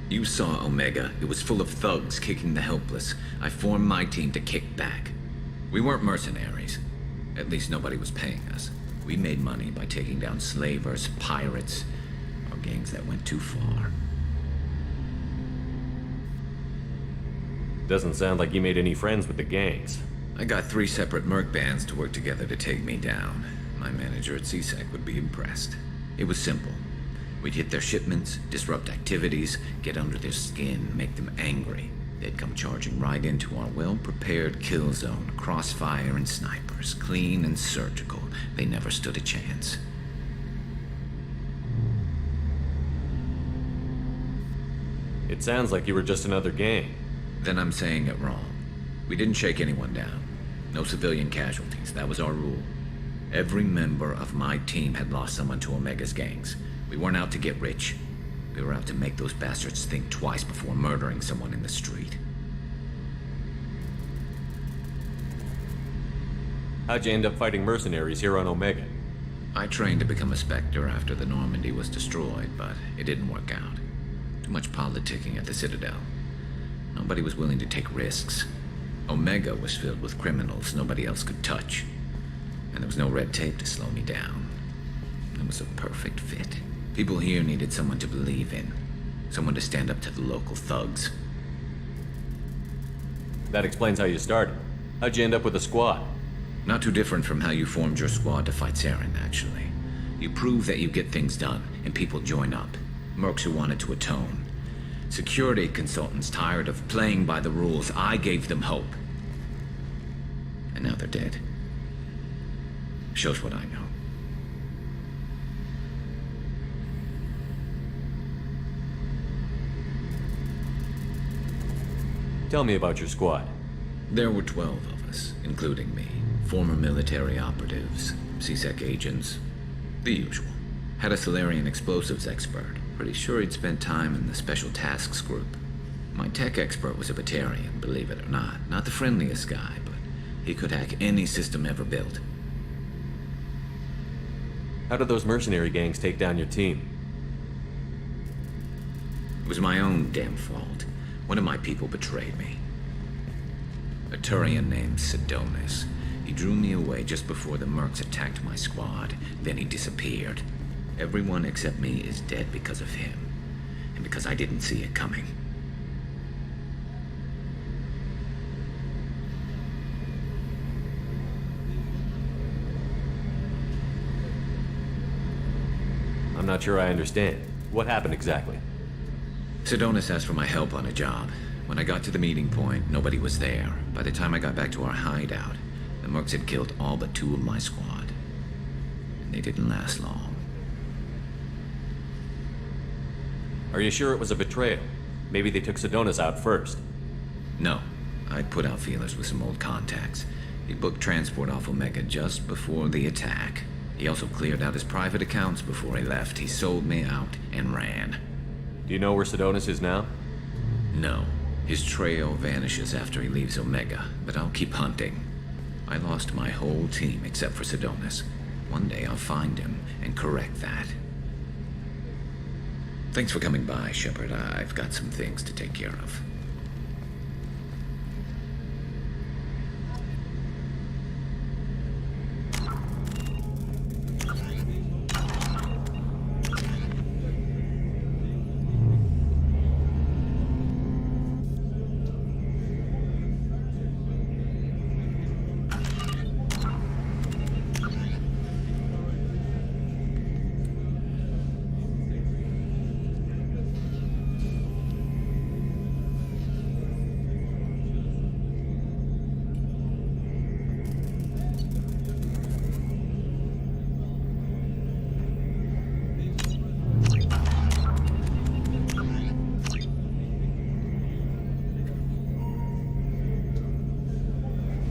You saw Omega. It was full of thugs kicking the helpless. I formed my team to kick back. We weren't mercenaries. At least nobody was paying us. We made money by taking down slavers, pirates, or gangs that went too far. Doesn't sound like you made any friends with the gangs. I got 3 separate merc bands to work together to take me down. My manager at CSEC would be impressed. It was simple. We'd hit their shipments, disrupt activities, get under their skin, make them angry. They'd come charging right into our well-prepared kill zone, crossfire and snipers, clean and surgical. They never stood a chance. It sounds like you were just another gang. Then I'm saying it wrong. We didn't shake anyone down. No civilian casualties, that was our rule. Every member of my team had lost someone to Omega's gangs. We weren't out to get rich. We were out to make those bastards think twice before murdering someone in the street. How'd you end up fighting mercenaries here on Omega? I trained to become a Spectre after the Normandy was destroyed, but it didn't work out. Too much politicking at the Citadel. Nobody was willing to take risks. Omega was filled with criminals nobody else could touch. And there was no red tape to slow me down. It was a perfect fit. People here needed someone to believe in. Someone to stand up to the local thugs. That explains how you started. How'd you end up with a squad? Not too different from how you formed your squad to fight Saren, actually. You prove that you get things done, and people join up. Mercs who wanted to atone. Security consultants tired of playing by the rules. I gave them hope. And now they're dead. Shows what I know. Tell me about your squad. There were 12 of us, including me. Former military operatives, CSEC agents, the usual. Had a Solarian explosives expert. Pretty sure he'd spent time in the Special Tasks Group. My tech expert was a Batarian, believe it or not. Not the friendliest guy, but he could hack any system ever built. How did those mercenary gangs take down your team? It was my own damn fault. One of my people betrayed me. A Turian named Sidonis. He drew me away just before the Mercs attacked my squad. Then he disappeared. Everyone except me is dead because of him. And because I didn't see it coming. I'm not sure I understand. What happened exactly? Sidonis asked for my help on a job. When I got to the meeting point, nobody was there. By the time I got back to our hideout, the Mercs had killed all but 2 of my squad. And they didn't last long. Are you sure it was a betrayal? Maybe they took Sidonis out first. No. I'd put out feelers with some old contacts. He booked transport off Omega just before the attack. He also cleared out his private accounts before he left. He sold me out and ran. Do you know where Sidonis is now? No. His trail vanishes after he leaves Omega, but I'll keep hunting. I lost my whole team except for Sidonis. One day I'll find him and correct that. Thanks for coming by, Shepard. I've got some things to take care of.